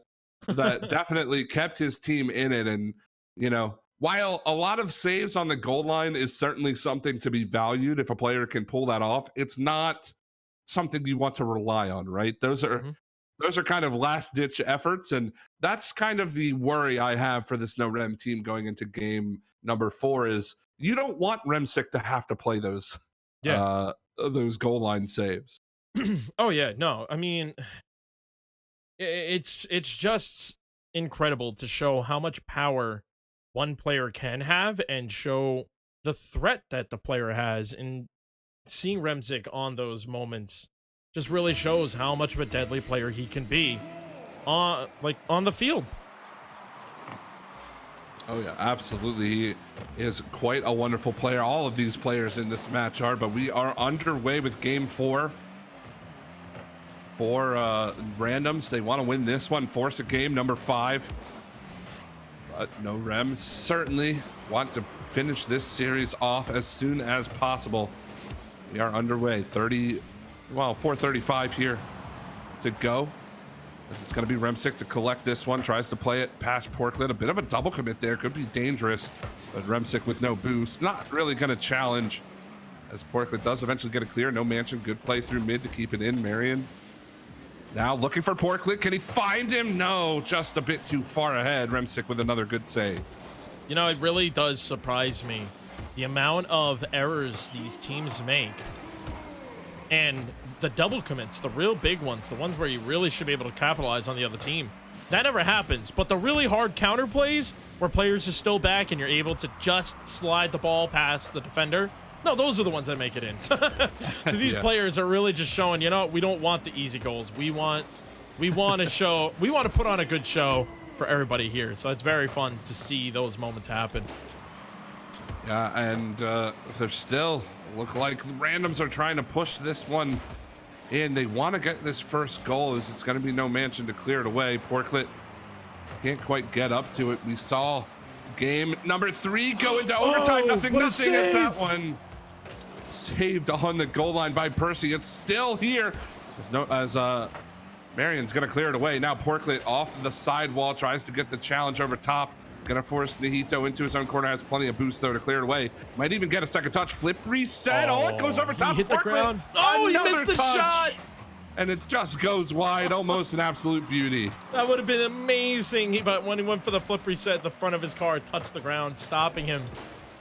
That definitely kept his team in it. And, you know, while a lot of saves on the goal line is certainly something to be valued if a player can pull that off, it's not something you want to rely on, right? Those are kind of last-ditch efforts, and that's kind of the worry I have for this No Rem team going into game number 4 is you don't want Remsick to have to play those goal line saves. Oh yeah, no, I mean, it's just incredible to show how much power one player can have and show the threat that the player has. And seeing Remsick on those moments just really shows how much of a deadly player he can be on the field. Oh yeah, absolutely. He is quite a wonderful player. All of these players in this match are, but we are underway with game 4. For randoms, they want to win this one, force a game number 5. But No Rem certainly want to finish this series off as soon as possible. We are underway, 4:35 here to go. It's going to be Remsick to collect this one. Tries to play it past Porklet. A bit of a double commit there. Could be dangerous. But Remsick with no boost. Not really going to challenge. As Porklet does eventually get a clear. No Mansion. Good play through mid to keep it in. Marion now looking for Porklet. Can he find him? No. Just a bit too far ahead. Remsick with another good save. You know, it really does surprise me the amount of errors these teams make. And the double commits, the real big ones, the ones where you really should be able to capitalize on the other team. That never happens. But the really hard counter plays where players are still back and you're able to just slide the ball past the defender. No, those are the ones that make it in. So these players are really just showing, you know, we don't want the easy goals. We want to put on a good show for everybody here. So it's very fun to see those moments happen. Yeah, and they're still look like the randoms are trying to push this one in. They want to get this first goal, as it's going to be No Mansion to clear it away. Porklet can't quite get up to it. We saw game number 3 go into overtime. Nothing as that one saved on the goal line by Percy. It's still here as Marion's going to clear it away. Now Porklet off the sidewall tries to get the challenge over top. Gonna force Nihito into his own corner. Has plenty of boost though to clear it away. Might even get a second touch. Flip reset. Oh, it goes over top. He hit the ground. Oh, he missed the shot. And it just goes wide. Almost an absolute beauty. That would have been amazing. But when he went for the flip reset, the front of his car touched the ground, stopping him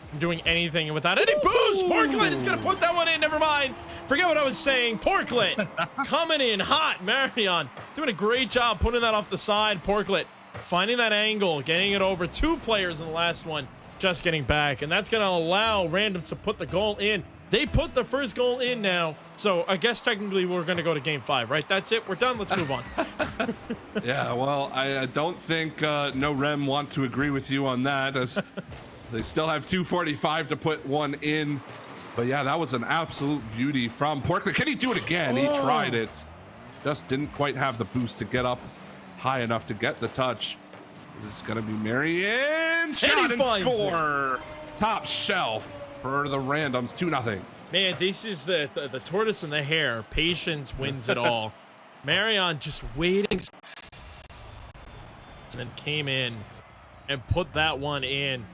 from doing anything without any boost. Porklet is going to put that one in. Never mind. Forget what I was saying. Porklet coming in hot. Marion doing a great job putting that off the side. Porklet finding that angle, getting it over. 2 players in the last one, just getting back. And that's going to allow Randoms to put the goal in. They put the first goal in now. So I guess technically we're going to go to game 5, right? That's it. We're done. Let's move on. Yeah, well, I don't think No Rem want to agree with you on that, as they still have 2:45 to put one in. But yeah, that was an absolute beauty from Porklet. Can he do it again? He tried it. Just didn't quite have the boost to get up high enough to get the touch. This is going to be Marion. Shot and score. Top shelf for the Randoms, 2-0. Man, this is the tortoise and the hare. Patience wins it all. Marion just waiting, and then came in and put that one in,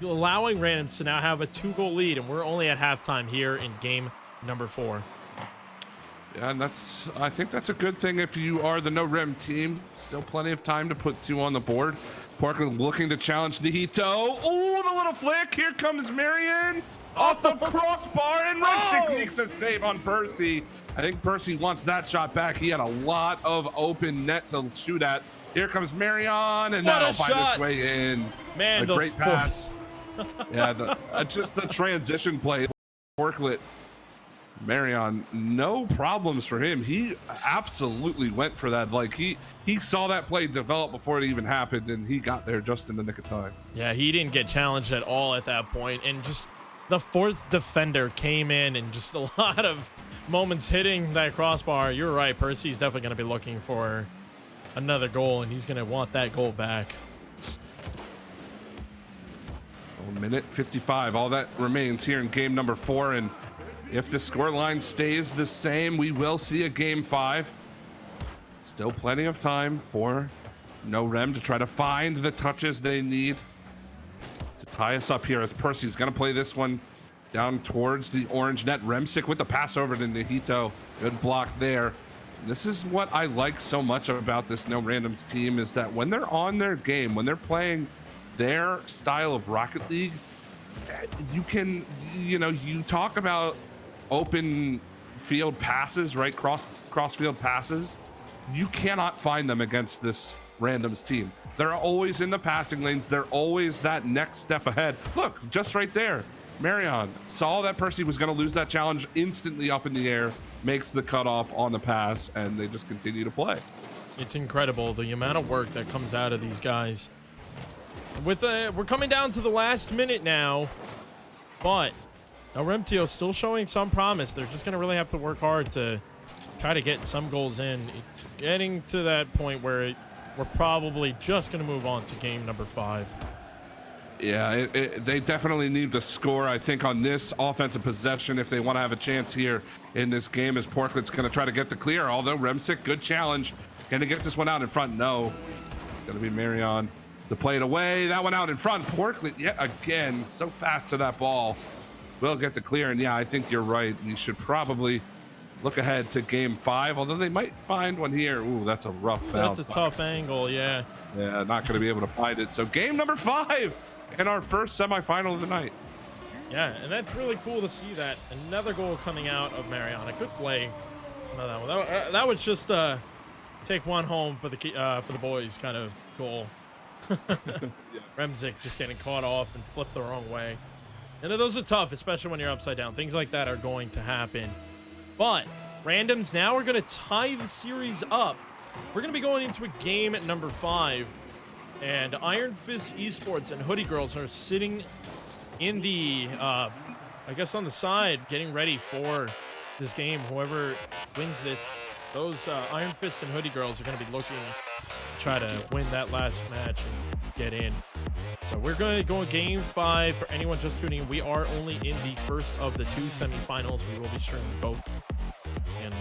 allowing Randoms to now have a 2-goal lead, and we're only at halftime here in game number 4. Yeah, and I think that's a good thing if you are the No Rem team. Still plenty of time to put 2 on the board. Porklet looking to challenge Nihito. Oh, the little flick. Here comes Marion off the crossbar, and Remsick makes a save on Percy. I think Percy wants that shot back. He had a lot of open net to shoot at. Here comes Marion, and that'll find its way in. Man, a great pass. Yeah, just the transition play. Porklet, Marion, no problems for him. He absolutely went for that. Like he saw that play develop before it even happened, and he got there just in the nick of time. Yeah, he didn't get challenged at all at that point, and just the 4th defender came in, and just a lot of moments hitting that crossbar. You're right, Percy's definitely going to be looking for another goal, and he's going to want that goal back. 1 minute 55, all that remains here in game number 4, and if the scoreline stays the same, we will see a game 5. Still plenty of time for No Rem to try to find the touches they need to tie us up here, as Percy's going to play this one down towards the orange net. Remsick with the pass over to Nihito. Good block there. This is what I like so much about this No Randoms team, is that when they're on their game, when they're playing their style of Rocket League, you can, you talk about open field passes, right? Cross field passes. You cannot find them against this Randoms team. They're always in the passing lanes. They're always that next step ahead. Look, just right there. Marion saw that Percy was going to lose that challenge, instantly up in the air, makes the cutoff on the pass, and they just continue to play. It's incredible the amount of work that comes out of these guys. We're coming down to the last minute now, but Remtio still showing some promise. They're just going to really have to work hard to try to get some goals in. It's getting to that point where we're probably just going to move on to game number 5. Yeah, they definitely need to score, I think, on this offensive possession if they want to have a chance here in this game, as Porklet's going to try to get the clear. Although Remsick, good challenge. Can he get this one out in front? No. Going to be Marion to play it away. That one out in front. Porklet yet again, so fast to that ball. Will get the clear, and yeah, I think you're right. We should probably look ahead to game 5, although they might find one here. Ooh, that's a rough bounce. That's a tough angle, yeah. Yeah, not going to be able to find it. So game number 5 in our first semifinal of the night. Yeah, and that's really cool to see that. Another goal coming out of Mariana. Good play. That was just take one home for the boys kind of goal. Remsick just getting caught off and flipped the wrong way. And those are tough, especially when you're upside down. Things like that are going to happen. But Randoms now are going to tie the series up. We're going to be going into a game at number 5. And Iron Fist Esports and Hoodie Girls are sitting in the, I guess on the side, getting ready for this game. Whoever wins this, those Iron Fist and Hoodie Girls are going to be looking to try to win that last match and get in. So we're going to go game 5. For anyone just tuning in, we are only in the first of the 2 semifinals. We will be streaming both. And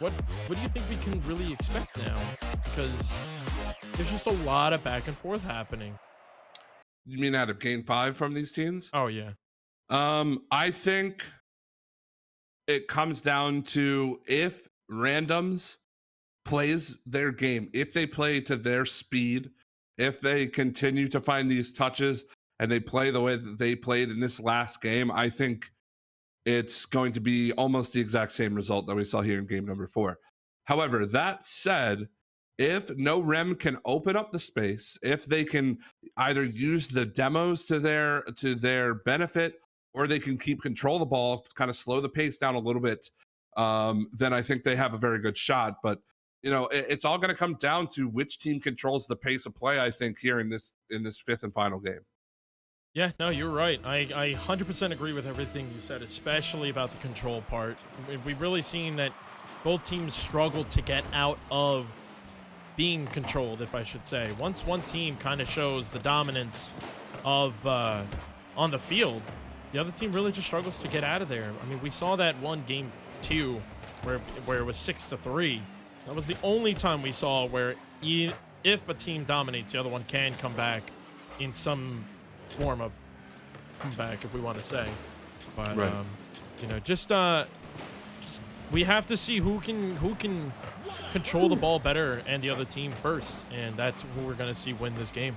what do you think we can really expect now? Because there's just a lot of back and forth happening. You mean out of game 5 from these teams? Oh yeah. I think it comes down to if randoms plays their game, if they play to their speed, if they continue to find these touches and they play the way that they played in this last game, I think it's going to be almost the exact same result that we saw here in game number 4. However, that said, if no rem can open up the space, if they can either use the demos to their benefit, or they can keep control of the ball, kind of slow the pace down a little bit, then I think they have a very good shot. But it's all going to come down to which team controls the pace of play, I think, here in this 5th and final game. Yeah, no, you're right. I 100% agree with everything you said, especially about the control part. We've really seen that both teams struggle to get out of being controlled, if I should say. Once one team kind of shows the dominance of on the field, the other team really just struggles to get out of there. I mean, we saw that one game 2 where it was 6-3. That was the only time we saw where if a team dominates, the other one can come back in some form of comeback, if we want to say. But Right. just we have to see who can control the ball better and the other team first, and that's who we're gonna see win this game.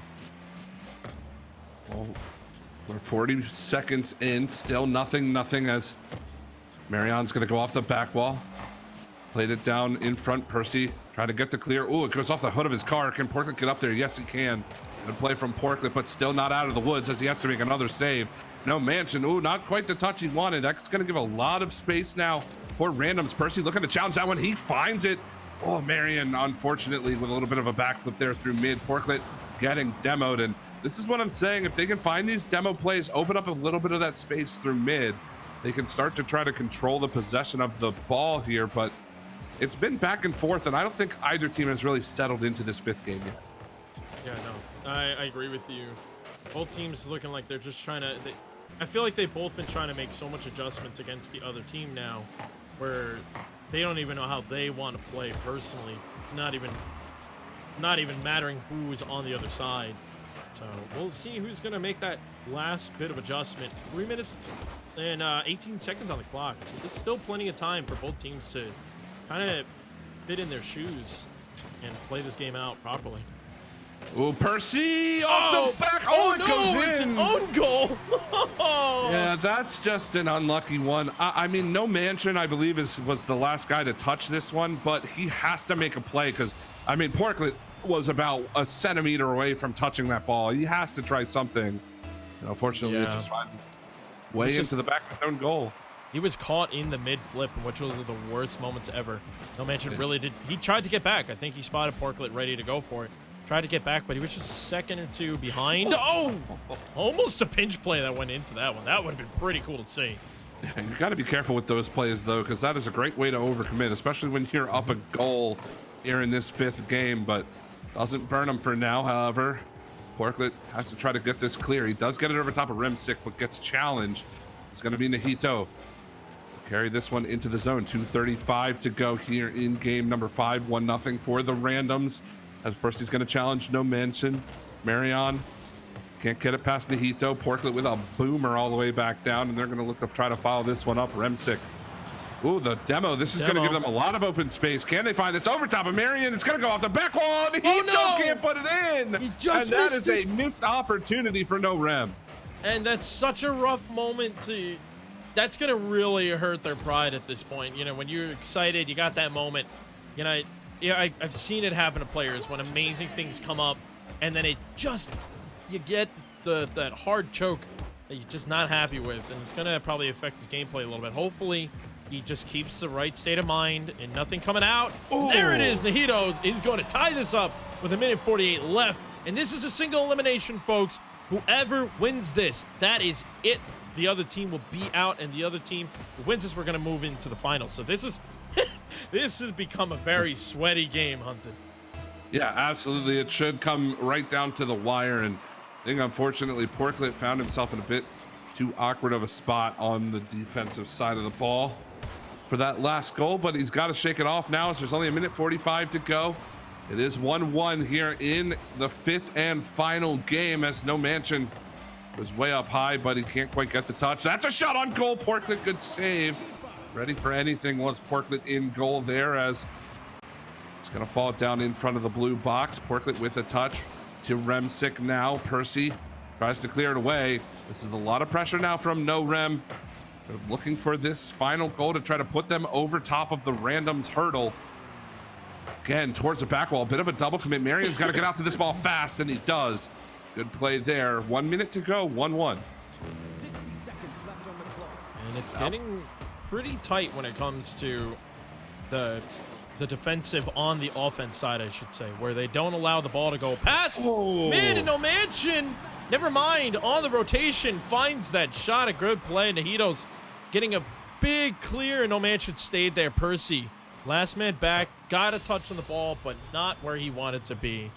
Well, we're 40 seconds in, still nothing as Marion's gonna go off the back wall. Played it down in front. Percy trying to get the clear. Ooh, it goes off the hood of his car. Can Porklet get up there? Yes, he can. Good play from Porklet, but still not out of the woods as he has to make another save. No Mansion. Ooh, not quite the touch he wanted. That's going to give a lot of space now for randoms. Percy looking to challenge that one. He finds it. Oh, Marion, unfortunately, with a little bit of a backflip there through mid. Porklet getting demoed. And this is what I'm saying. If they can find these demo plays, open up a little bit of that space through mid, they can start to try to control the possession of the ball here. But it's been back and forth, and I don't think either team has really settled into this 5th game yet. Yeah, no, I agree with you. Both teams looking like they're just trying to. I feel like they've both been trying to make so much adjustments against the other team now, where they don't even know how they want to play personally. Not even mattering who's on the other side. So we'll see who's gonna make that last bit of adjustment. 3 minutes and 18 seconds on the clock. So there's still plenty of time for both teams to kind of fit in their shoes and play this game out properly. Oh, Percy off the back. Oh, no, goes it's in. an own goal. Yeah, that's just an unlucky one. I mean, No Mansion, I believe, was the last guy to touch this one, but he has to make a play because, I mean, Porklet was about a centimeter away from touching that ball. He has to try something. Fortunately, it just finds way into the back of his own goal. He was caught in the mid flip, which was the worst moments ever. No Mansion really did. He tried to get back. I think he spotted Porklet ready to go for it. Tried to get back, but he was just a second or two behind. Oh! Almost a pinch play that went into that one. That would have been pretty cool to see. Yeah, you got to be careful with those plays, though, because that is a great way to overcommit, especially when you're up a goal here in this 5th game, but doesn't burn him for now, however. Porklet has to try to get this clear. He does get it over top of Rimsick, but gets challenged. It's going to be Nahito. Carry this one into the zone. 2:35 to go here in game number 5. 1-0 for the randoms. As Percy's going to challenge No Mansion. Marion can't get it past Nahito. Porklet with a boomer all the way back down, and they're going to look to try to follow this one up. Remsick. Ooh, the demo. This is going to give them a lot of open space. Can they find this over top of Marion? It's going to go off the back wall. Nahito can't put it in. He just and that missed is a missed opportunity for No Rem. And that's such a rough moment to... That's going to really hurt their pride at this point. When you're excited, you got that moment. I've seen it happen to players when amazing things come up, and then you get that hard choke that you're just not happy with, and it's going to probably affect his gameplay a little bit. Hopefully, he just keeps the right state of mind and nothing coming out. Ooh. There it is. Nahito is going to tie this up with 1:48 left, and this is a single elimination, folks. Whoever wins this, that is it. The other team will be out, and the other team who wins this, we're going to move into the finals. So this is this has become a very sweaty game, Hunted. Yeah, absolutely. It should come right down to the wire, and I think unfortunately Porklet found himself in a bit too awkward of a spot on the defensive side of the ball for that last goal, but he's got to shake it off now as there's only 1:45 to go. It is 1-1 here in the 5th and final game, as No Mansion was way up high, but he can't quite get the touch. That's a shot on goal. Porklet, good save. Ready for anything was Porklet in goal there, as it's going to fall down in front of the blue box. Porklet with a touch to Remsick now. Percy tries to clear it away. This is a lot of pressure now from No Rem. They're looking for this final goal to try to put them over top of the randoms hurdle. Again, towards the back wall, bit of a double commit. Marion's got to get out to this ball fast, and he does. Good play there. 1 minute to go, 1-1. And it's getting pretty tight when it comes to the defensive on the offense side, I should say, where they don't allow the ball to go past mid, and No Mansion, never mind, on the rotation, finds that shot. A good play. Nahido's getting a big clear, and No Mansion stayed there. Percy, last man back, got a touch on the ball, but not where he wanted to be.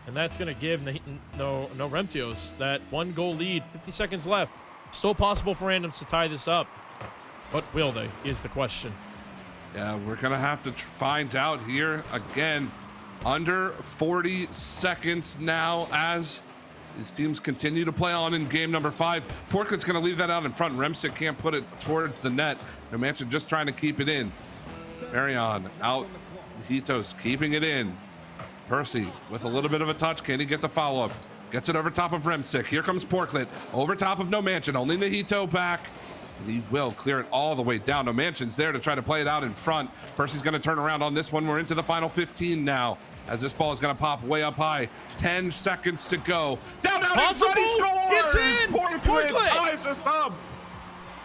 And that's going to give No Remtios that 1-goal lead, 50 seconds left. Still possible for randoms to tie this up, but will they, is the question. Yeah, we're going to have to find out here. Again, under 40 seconds now as these teams continue to play on in game number 5. Porklet's going to leave that out in front. Remsick can't put it towards the net. No Mansion just trying to keep it in. Marion out. Hitos keeping it in. Percy with a little bit of a touch. Can he get the follow-up? Gets it over top of Remsick. Here comes Porklet. Over top of No Mansion. Only Nahito back. And he will clear it all the way down. No Mansion's there to try to play it out in front. Percy's going to turn around on this one. We're into the final 15 now, as this ball is going to pop way up high. 10 seconds to go. Down, Possible! He scores! It's in! Porklet ties us up.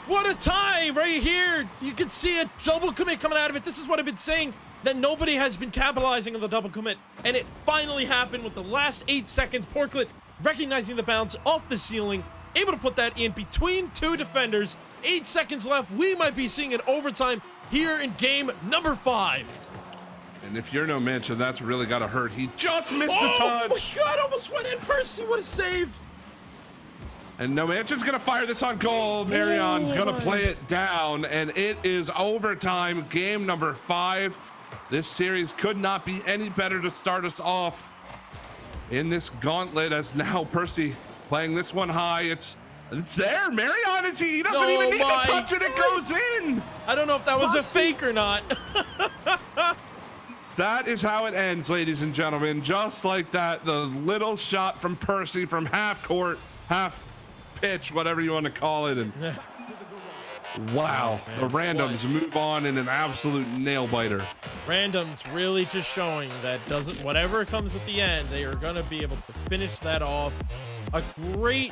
What a tie right here. You can see a double commit coming out of it. This is what I've been saying, that nobody has been capitalizing on the double commit. And it finally happened with the last 8 seconds. Porklet recognizing the bounce off the ceiling, able to put that in between 2 defenders. 8 seconds left. We might be seeing an overtime here in game number 5. And if you're No Mansion, that's really got to hurt. He just missed the touch. Oh my God, almost went in. Percy, what a save. And No Mansion's going to fire this on goal. Marion's going to play it down, and it is overtime, game number 5. This series could not be any better to start us off in this gauntlet, as now Percy playing this one high. It's there. Marion is he doesn't even need to touch it. It goes in. I don't know if that was a fake or not. That is how it ends, ladies and gentlemen. Just like that, the little shot from Percy from half court, half pitch, whatever you want to call it. And wow, the randoms move on in an absolute nail biter. Randoms really just showing that whatever comes at the end, they are going to be able to finish that off. A great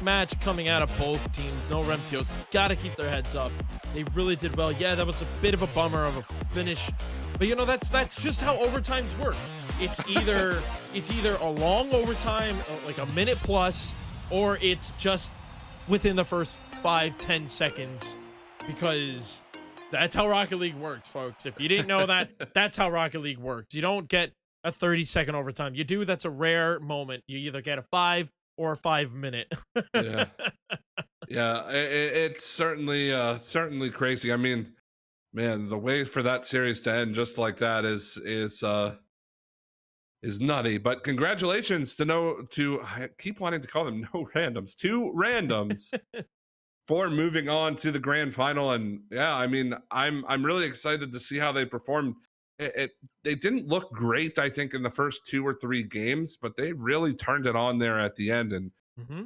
match coming out of both teams. No Remtios got to keep their heads up. They really did well. Yeah, that was a bit of a bummer of a finish, but you know, that's just how overtimes work. It's either a long overtime, like a minute plus, or it's just within the first 5-10 seconds, because that's how Rocket League works, folks. If you didn't know that, that's how Rocket League works. You don't get a 30-second overtime. You do. That's a rare moment. You either get a 5 or a 5 minute. Yeah, it's certainly crazy. I mean, man, the way for that series to end just like that is nutty. But congratulations to I keep wanting to call them two randoms for moving on to the grand final. And yeah, I mean, I'm really excited to see how they performed. They didn't look great, I think, in the first 2 or 3 games, but they really turned it on there at the end. And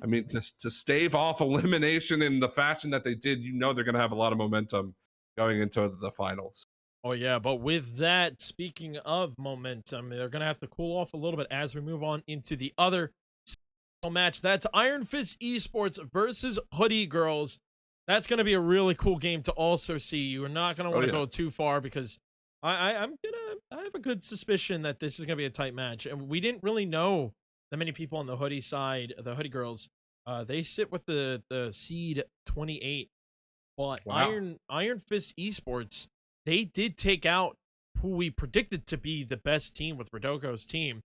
I mean, to stave off elimination in the fashion that they did, you know, they're going to have a lot of momentum going into the finals. Oh yeah, but with that, speaking of momentum, they're going to have to cool off a little bit as we move on into the other match. That's Iron Fist Esports versus Hoodie Girls. That's going to be a really cool game to also see. You're not going to want to go too far, because I have a good suspicion that this is going to be a tight match. And we didn't really know that many people on the Hoodie side, the Hoodie Girls. They sit with the seed 28. But wow. Iron Fist Esports, they did take out who we predicted to be the best team with Rodoko's team.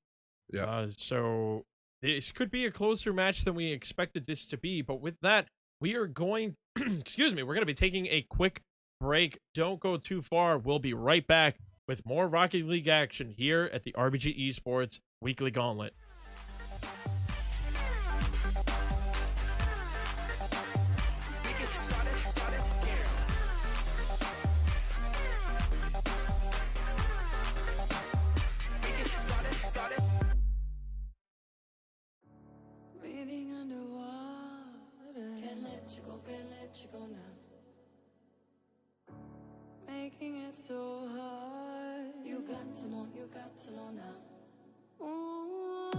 Yeah. So this could be a closer match than we expected this to be. But with that, we are going, excuse me, we're going to be taking a quick break. Don't go too far. We'll be right back with more Rocket League action here at the RBG Esports Weekly Gauntlet. Breathing underwater. Can't let you go now. Making it so hard. You got to know now. Ooh,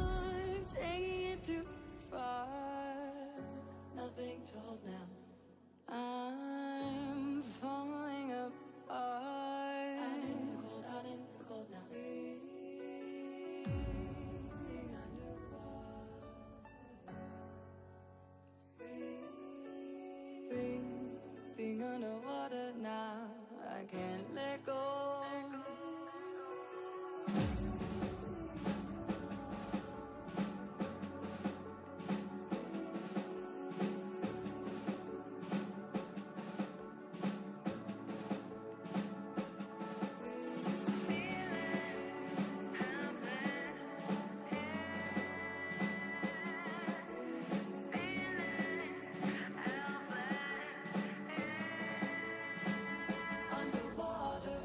taking it too far. Nothing to hold now. I'm falling apart. Out in the cold now. Breathing underwater. Breathing underwater now. I can't let go. Underwater.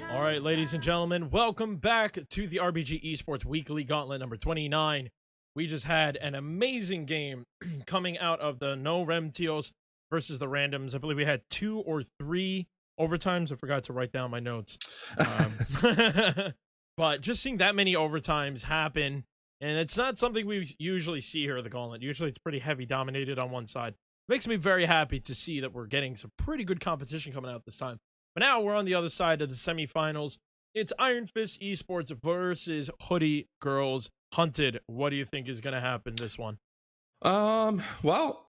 All right, ladies and gentlemen, welcome back to the RBG Esports Weekly Gauntlet number 29. We just had an amazing game coming out of the No Rem Tios versus the Randoms. I believe we had 2 or 3 overtimes. I forgot to write down my notes. But just seeing that many overtimes happen, and it's not something we usually see here at the Gauntlet. Usually it's pretty heavy dominated on one side. Makes me very happy to see that we're getting some pretty good competition coming out this time. But now we're on the other side of the semifinals. It's Iron Fist Esports versus Hoodie Girls Hunted. What do you think is going to happen this one? Well,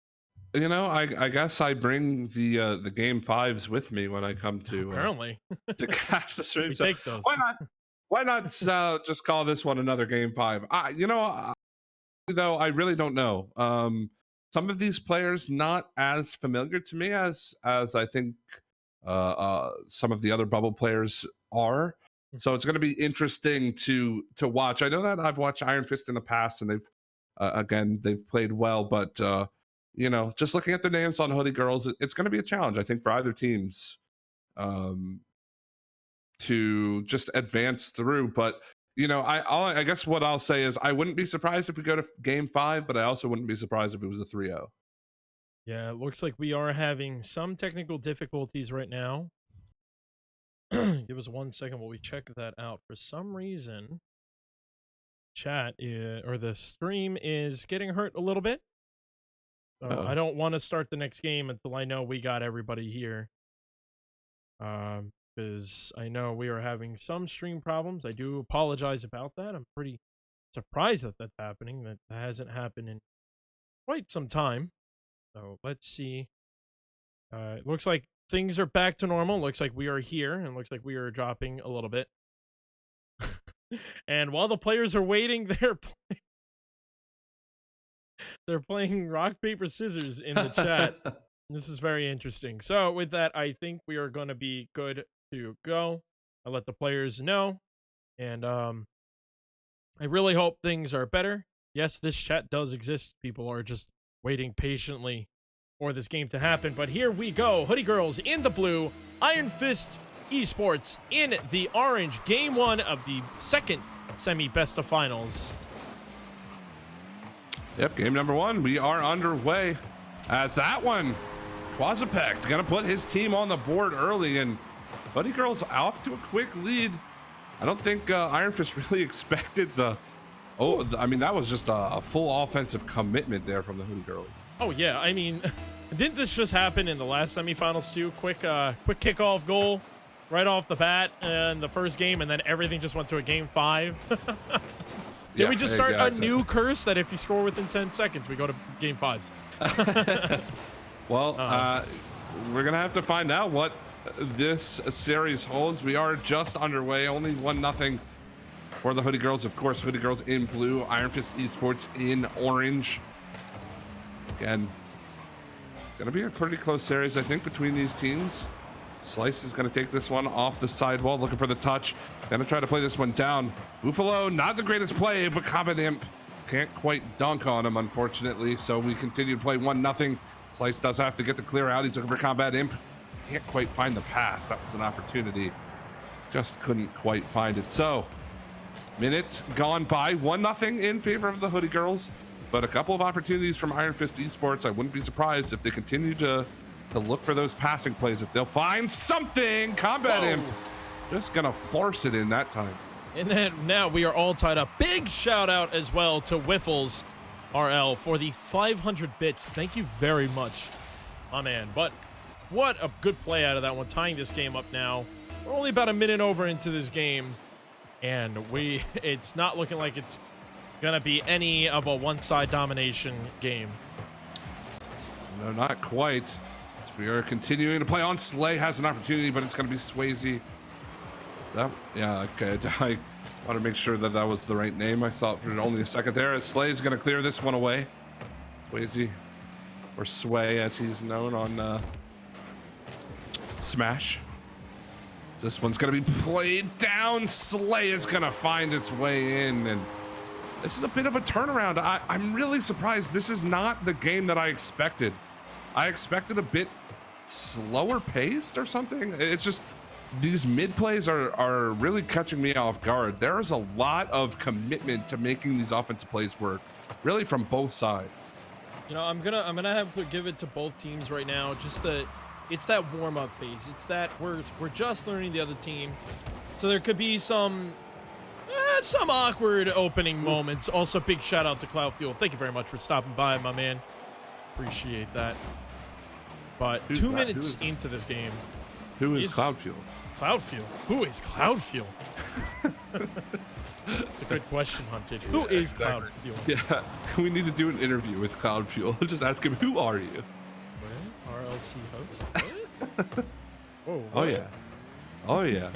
you know, I guess I bring the game 5s with me when I come to Apparently. to cast the stream. We So take those. why not just call this one another game 5? Though I really don't know. Some of these players not as familiar to me as I think some of the other bubble players are. So it's going to be interesting to watch. I know that I've watched Iron Fist in the past, and they've played well, but you know, just looking at the names on Hoodie Girls, it's going to be a challenge, I think, for either teams to just advance through. But you know, I guess what I'll say is I wouldn't be surprised if we go to game 5, but I also wouldn't be surprised if it was a 3-0. Yeah, it looks like we are having some technical difficulties right now. Give us 1 second while we check that out. For some reason, or the stream is getting hurt a little bit. So I don't want to start the next game until I know we got everybody here. Because I know we are having some stream problems. I do apologize about that. I'm pretty surprised that that's happening. That hasn't happened in quite some time. So let's see. It looks like things are back to normal. Looks like we are here, and looks like we are dropping a little bit. And while the players are waiting, they're playing rock, paper, scissors in the chat. This is very interesting. So with that, I think we are going to be good to go. I'll let the players know. And I really hope things are better. Yes, this chat does exist. People are just waiting patiently for this game to happen. But here we go. Hoodie Girls in the blue. Iron Fist Esports in the orange. Game 1 of the second semi-best of finals. Yep, game number 1. We are underway. As that one, Quasipect gonna put his team on the board early, and Hoodie Girls off to a quick lead. I don't think Iron Fist really expected I mean, that was just a full offensive commitment there from the Hoodie Girls. Oh yeah, I mean, didn't this just happen in the last semifinals too? Quick kickoff goal right off the bat in the first game, and then everything just went to a game 5. Did we just start a new curse that if you score within 10 seconds, we go to game 5s? Well, we're gonna have to find out what this series holds. We are just underway, only 1-0 for the Hoodie Girls. Of course, Hoodie Girls in blue, Iron Fist Esports in orange. Again, it's gonna be a pretty close series, I think, between these teams. Slice is gonna take this one off the sidewall, looking for the touch. Gonna try to play this one down. Buffalo, not the greatest play, but Combat Imp can't quite dunk on him, unfortunately. So we continue to play 1-0. Slice does have to get the clear out. He's looking for Combat Imp. Can't quite find the pass. That was an opportunity. Just couldn't quite find it. So, minute gone by. 1-0 in favor of the Hoodie Girls, but a couple of opportunities from Iron Fist Esports. I wouldn't be surprised if they continue to look for those passing plays. If they'll find something, Combat Imp just gonna force it in that time. And then now we are all tied up. Big shout out as well to Wiffles RL for the 500 bits. Thank you very much, my man. But what a good play out of that one, tying this game up now. We're only about a minute over into this game, and it's not looking like it's gonna be any of a one-side domination game. No, not quite. We are continuing to play on. Slay has an opportunity, but it's going to be Swayze. Yeah, okay. I want to make sure that was the right name. I saw it for only a second there. As Slay is going to clear this one away. Swayze, or Sway as he's known on Smash. This one's going to be played down. Slay is going to find its way in, and this is a bit of a turnaround. I'm really surprised. This is not the game that I expected. I expected a bit slower paced or something. It's just these mid plays are really catching me off guard. There is a lot of commitment to making these offensive plays work, really from both sides. You know, I'm gonna have to give it to both teams right now. Just it's that warm up phase. It's that we're just learning the other team, so there could be some awkward opening moments. Also, big shout out to Cloud Fuel. Thank you very much for stopping by, my man. Appreciate that. But Who's 2 that? minutes into this game, Who is Cloud Fuel? Cloud Fuel. Who is Cloud Fuel? It's a good question, Hunted. Who is Cloud Fuel? Yeah, we need to do an interview with Cloud Fuel. Just ask him, who are you? Where? RLC host? Whoa, Oh yeah. Oh yeah.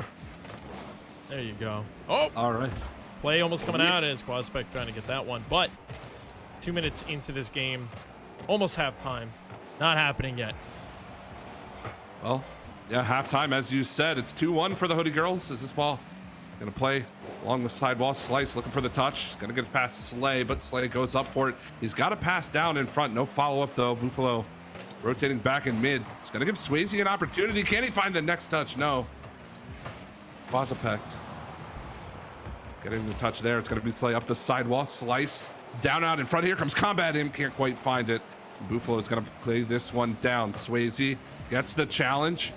There you go. Oh, All right. play almost coming out as Quaspec trying to get that one. But 2 minutes into this game, almost halftime. Not happening yet. Well, yeah, halftime, as you said, it's 2-1 for the Hoodie Girls. Is this ball gonna play along the sidewall? Slice looking for the touch. He's gonna get past Slay, but Slay goes up for it. He's got a pass down in front. No follow-up though. Buffalo rotating back in mid. It's gonna give Swayze an opportunity. Can he find the next touch? No. Quazapect getting the touch there. It's gonna be Slay up the sidewall. Slice down out in front. Here comes Combat Imp. Can't quite find it. Buffalo is gonna play this one down. Swayze gets the challenge.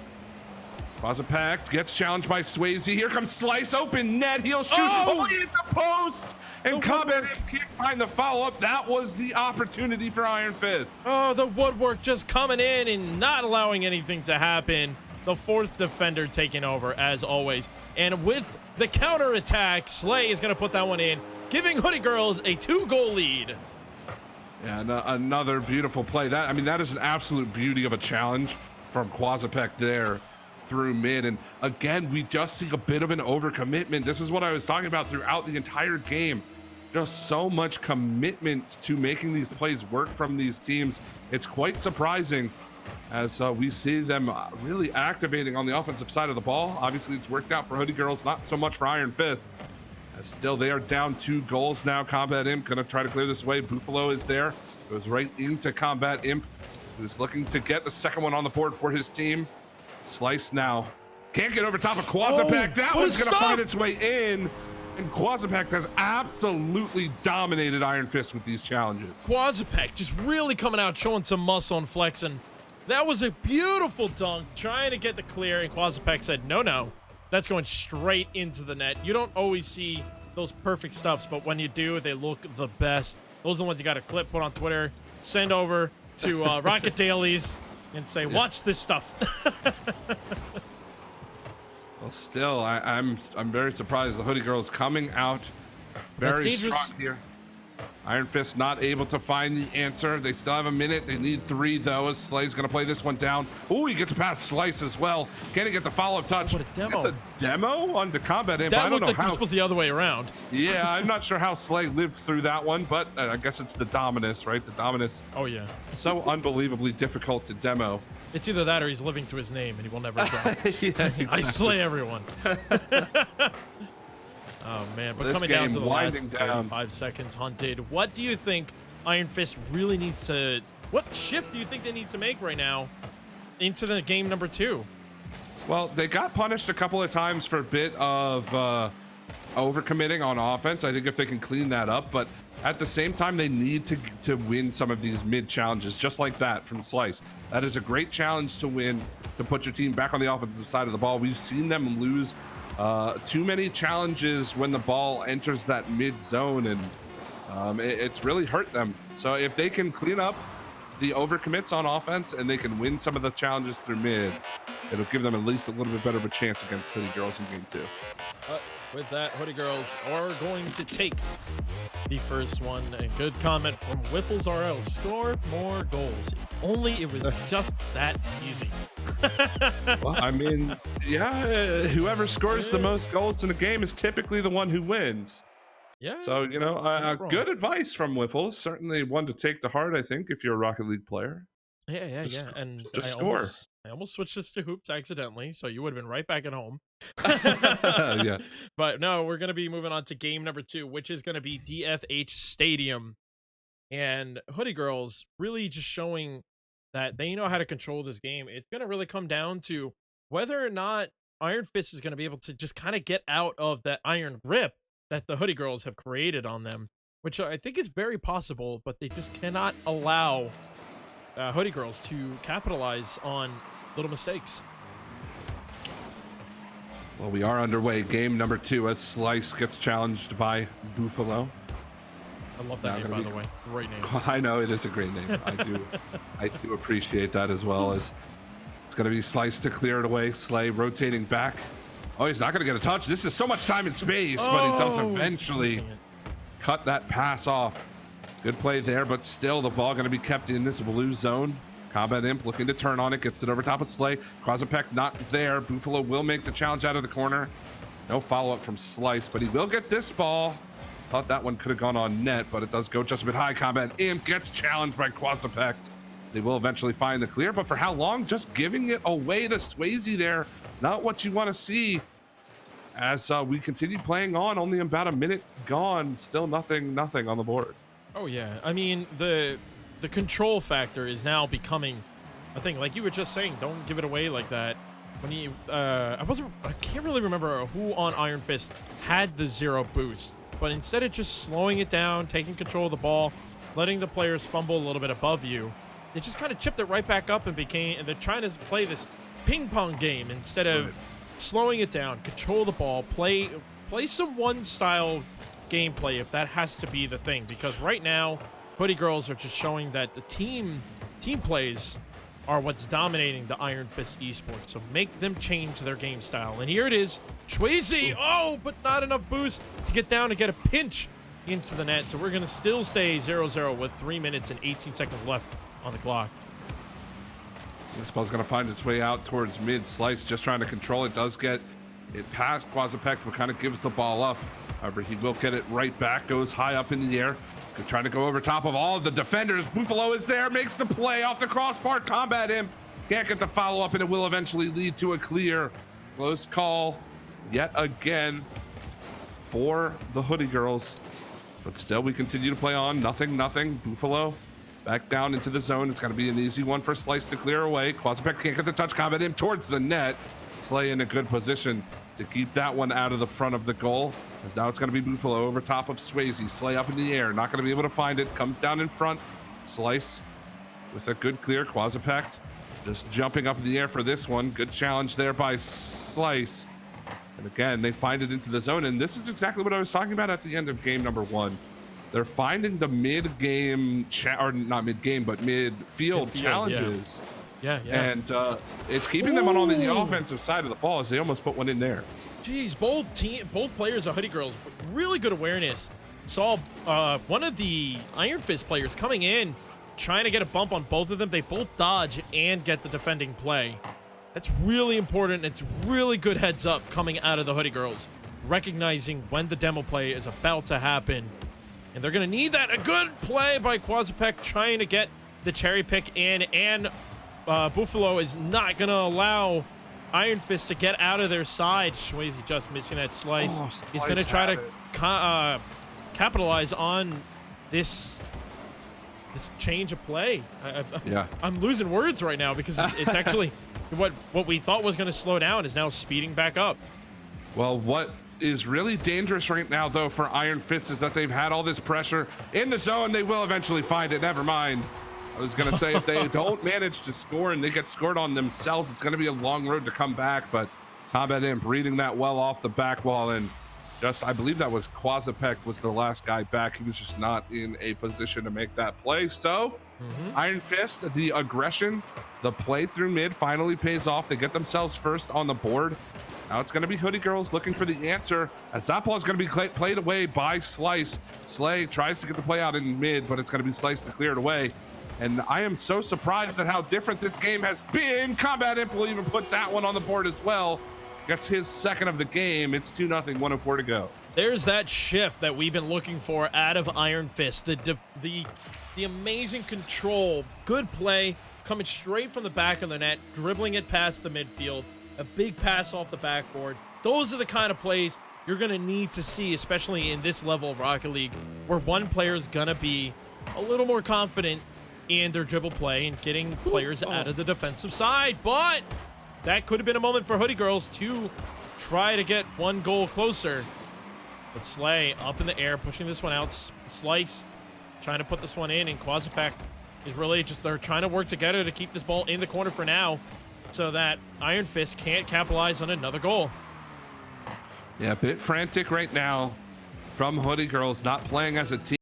Quazapect gets challenged by Swayze. Here comes Slice, open net. He'll shoot. Oh, he hit the post. And Combat Imp can't find the follow-up. That was the opportunity for Iron Fist. Oh, the woodwork just coming in and not allowing anything to happen. The fourth defender taking over, as always. And with the counterattack, Slay is going to put that one in, giving Hoodie Girls a 2-goal lead. Yeah, another beautiful play. That is an absolute beauty of a challenge from Quazapect there through mid. And again, we just see a bit of an overcommitment. This is what I was talking about throughout the entire game. Just so much commitment to making these plays work from these teams. It's quite surprising as we see them really activating on the offensive side of the ball. Obviously, it's worked out for Hoodie Girls, not so much for Iron Fist. Still, they are down 2 goals now. Combat Imp gonna try to clear this away. Buffalo is there. Goes right into Combat Imp, who's looking to get the second one on the board for his team. Slice now. Can't get over top of Quazapect. That one's gonna find its way in. And Quazapect has absolutely dominated Iron Fist with these challenges. Quazapect just really coming out, showing some muscle and flexing. That was a beautiful dunk, trying to get the clear, and Quazapect said, no. That's going straight into the net. You don't always see those perfect stuffs, but when you do, they look the best. Those are the ones you got to clip, put on Twitter, send over to Rocket Dailies, and say, watch this stuff. Well, still, I'm very surprised. The Hoodie Girls coming out very strong here. Iron Fist not able to find the answer. They still have a minute. They need 3, though, as Slay's going to play this one down. Oh, he gets past Slice as well. Can he get the follow-up touch? What a demo. It's a demo on the Combat Imp. That I don't looked know like how. this was the other way around. Yeah, I'm not sure how Slay lived through that one, but I guess it's the Dominus, right? The Dominus. Oh, yeah. So unbelievably difficult to demo. It's either that or he's living to his name, and he will never drop. Yeah, exactly. I slay everyone. Oh, man. But This coming down game to the last winding down. 5 seconds, Hunted, what do you think Iron Fist really needs to... What shift do you think they need to make right now into the game number 2? Well, they got punished a couple of times for a bit of overcommitting on offense. I think if they can clean that up, but at the same time, they need to win some of these mid challenges, just like that from Slice. That is a great challenge to win, to put your team back on the offensive side of the ball. We've seen them lose too many challenges when the ball enters that mid zone, and it's really hurt them. So if they can clean up the overcommits on offense and they can win some of the challenges through mid, it'll give them at least a little bit better of a chance against Hoodie Girls in game 2. With that, Hoodie Girls are going to take the first one. A good comment from Whiffles RL. Score more goals. If only it was just that easy. Well, I mean, yeah, whoever scores the most goals in a game is typically the one who wins. Yeah. So, good advice from Whiffles. Certainly one to take to heart, I think, if you're a Rocket League player. Yeah. And just score. I almost switched this to hoops accidentally, so you would have been right back at home. Yeah. But no, we're going to be moving on to game number 2, which is going to be DFH Stadium. And Hoodie Girls really just showing that they know how to control this game. It's going to really come down to whether or not Iron Fist is going to be able to just kind of get out of that iron grip that the Hoodie Girls have created on them, which I think is very possible, but they just cannot allow Hoodie Girls to capitalize on little mistakes. Well, we are underway. Game number 2 as Slice gets challenged by Buffalo. I love that name, by the way. Great name. I know, it is a great name. I do appreciate that as well. As it's going to be Slice to clear it away. Slay rotating back. Oh, he's not going to get a touch. This is so much time and space, but he does eventually cut that pass off. Good play there, but still the ball going to be kept in this blue zone. Combat Imp looking to turn on it, gets it over top of Slay. Quazapec not there. Buffalo will make the challenge out of the corner. No follow-up from Slice, but he will get this ball. Thought that one could have gone on net, but it does go just a bit high. Combat Imp gets challenged by Quazapec. They will eventually find the clear, but for how long? Just giving it away to Swayze there. Not what you want to see. As we continue playing on, only about a minute gone. Still nothing on the board. Oh yeah, I mean the control factor is now becoming a thing. Like you were just saying, don't give it away like that. When you, I can't really remember who on Iron Fist had the 0 boost, but instead of just slowing it down, taking control of the ball, letting the players fumble a little bit above you, they just kind of chipped it right back up and they're trying to play this ping pong game instead of slowing it down, control the ball, play some one style gameplay if that has to be the thing, because right now Hoodie Girls are just showing that the team plays are what's dominating the Iron Fist esports. So make them change their game style. And here it is, Swayze. Oh, but not enough boost to get down and get a pinch into the net. So we're gonna still stay 0-0 with 3 minutes and 18 seconds left on the clock. This ball's gonna find its way out towards mid. Slice just trying to control it. Does get it past Quazapec, but kind of gives the ball up. However, he will get it right back. Goes high up in the air. Trying to go over top of all of the defenders. Buffalo is there, makes the play off the crossbar. Combat Imp can't get the follow-up, and it will eventually lead to a clear. Close call yet again for the Hoodie Girls. But still, we continue to play on. Nothing. Buffalo back down into the zone. It's going to be an easy one for Slice to clear away. Quazapec can't get the touch. Combat Imp towards the net. Slay in a good position to keep that one out of the front of the goal. As now it's going to be Buffalo over top of Swayze. Slay up in the air. Not going to be able to find it. Comes down in front. Slice with a good clear. Quazapec just jumping up in the air for this one. Good challenge there by Slice. And again, they find it into the zone. And this is exactly what I was talking about at the end of game number 1. They're finding the mid-game, or not mid-game, but mid-field challenges. Yeah. And it's keeping them on the offensive side of the ball as they almost put one in there. Jeez, both players of Hoodie Girls, really good awareness. Saw one of the Iron Fist players coming in, trying to get a bump on both of them. They both dodge and get the defending play. That's really important. It's really good heads up coming out of the Hoodie Girls, recognizing when the demo play is about to happen. And they're going to need that. A good play by Quazapec trying to get the cherry pick in, and Buffalo is not going to allow Iron Fist to get out of their side. Swayze just missing that slice. He's going to try to capitalize on this change of play. I'm losing words right now because it's actually what we thought was going to slow down is now speeding back up. Well, what is really dangerous right now, though, for Iron Fist is that they've had all this pressure in the zone. They will eventually find it. Never mind. I was going to say, if they don't manage to score and they get scored on themselves, it's going to be a long road to come back. But Combat Imp reading that well off the back wall, and I believe that was Quazapec was the last guy back. He was just not in a position to make that play. So Iron Fist, the aggression, the play through mid finally pays off. They get themselves first on the board. Now it's going to be Hoodie Girls looking for the answer, as that ball is going to be played away by Slice. Slay tries to get the play out in mid, but it's going to be Slice to clear it away. And I am so surprised at how different this game has been. Combat Imp will even put that one on the board as well. Gets his second of the game. It's 2-0, 1:04 to go. There's that shift that we've been looking for out of Iron Fist. The amazing control, good play, coming straight from the back of the net, dribbling it past the midfield, a big pass off the backboard. Those are the kind of plays you're going to need to see, especially in this level of Rocket League, where one player is going to be a little more confident in their dribble play and getting players out of the defensive side. But that could have been a moment for Hoodie Girls to try to get one goal closer. But Slay up in the air, pushing this one out. Slice trying to put this one in, and Quasipac is really just, they're trying to work together to keep this ball in the corner for now so that Iron Fist can't capitalize on another goal. Yeah, a bit frantic right now from Hoodie Girls, not playing as a team.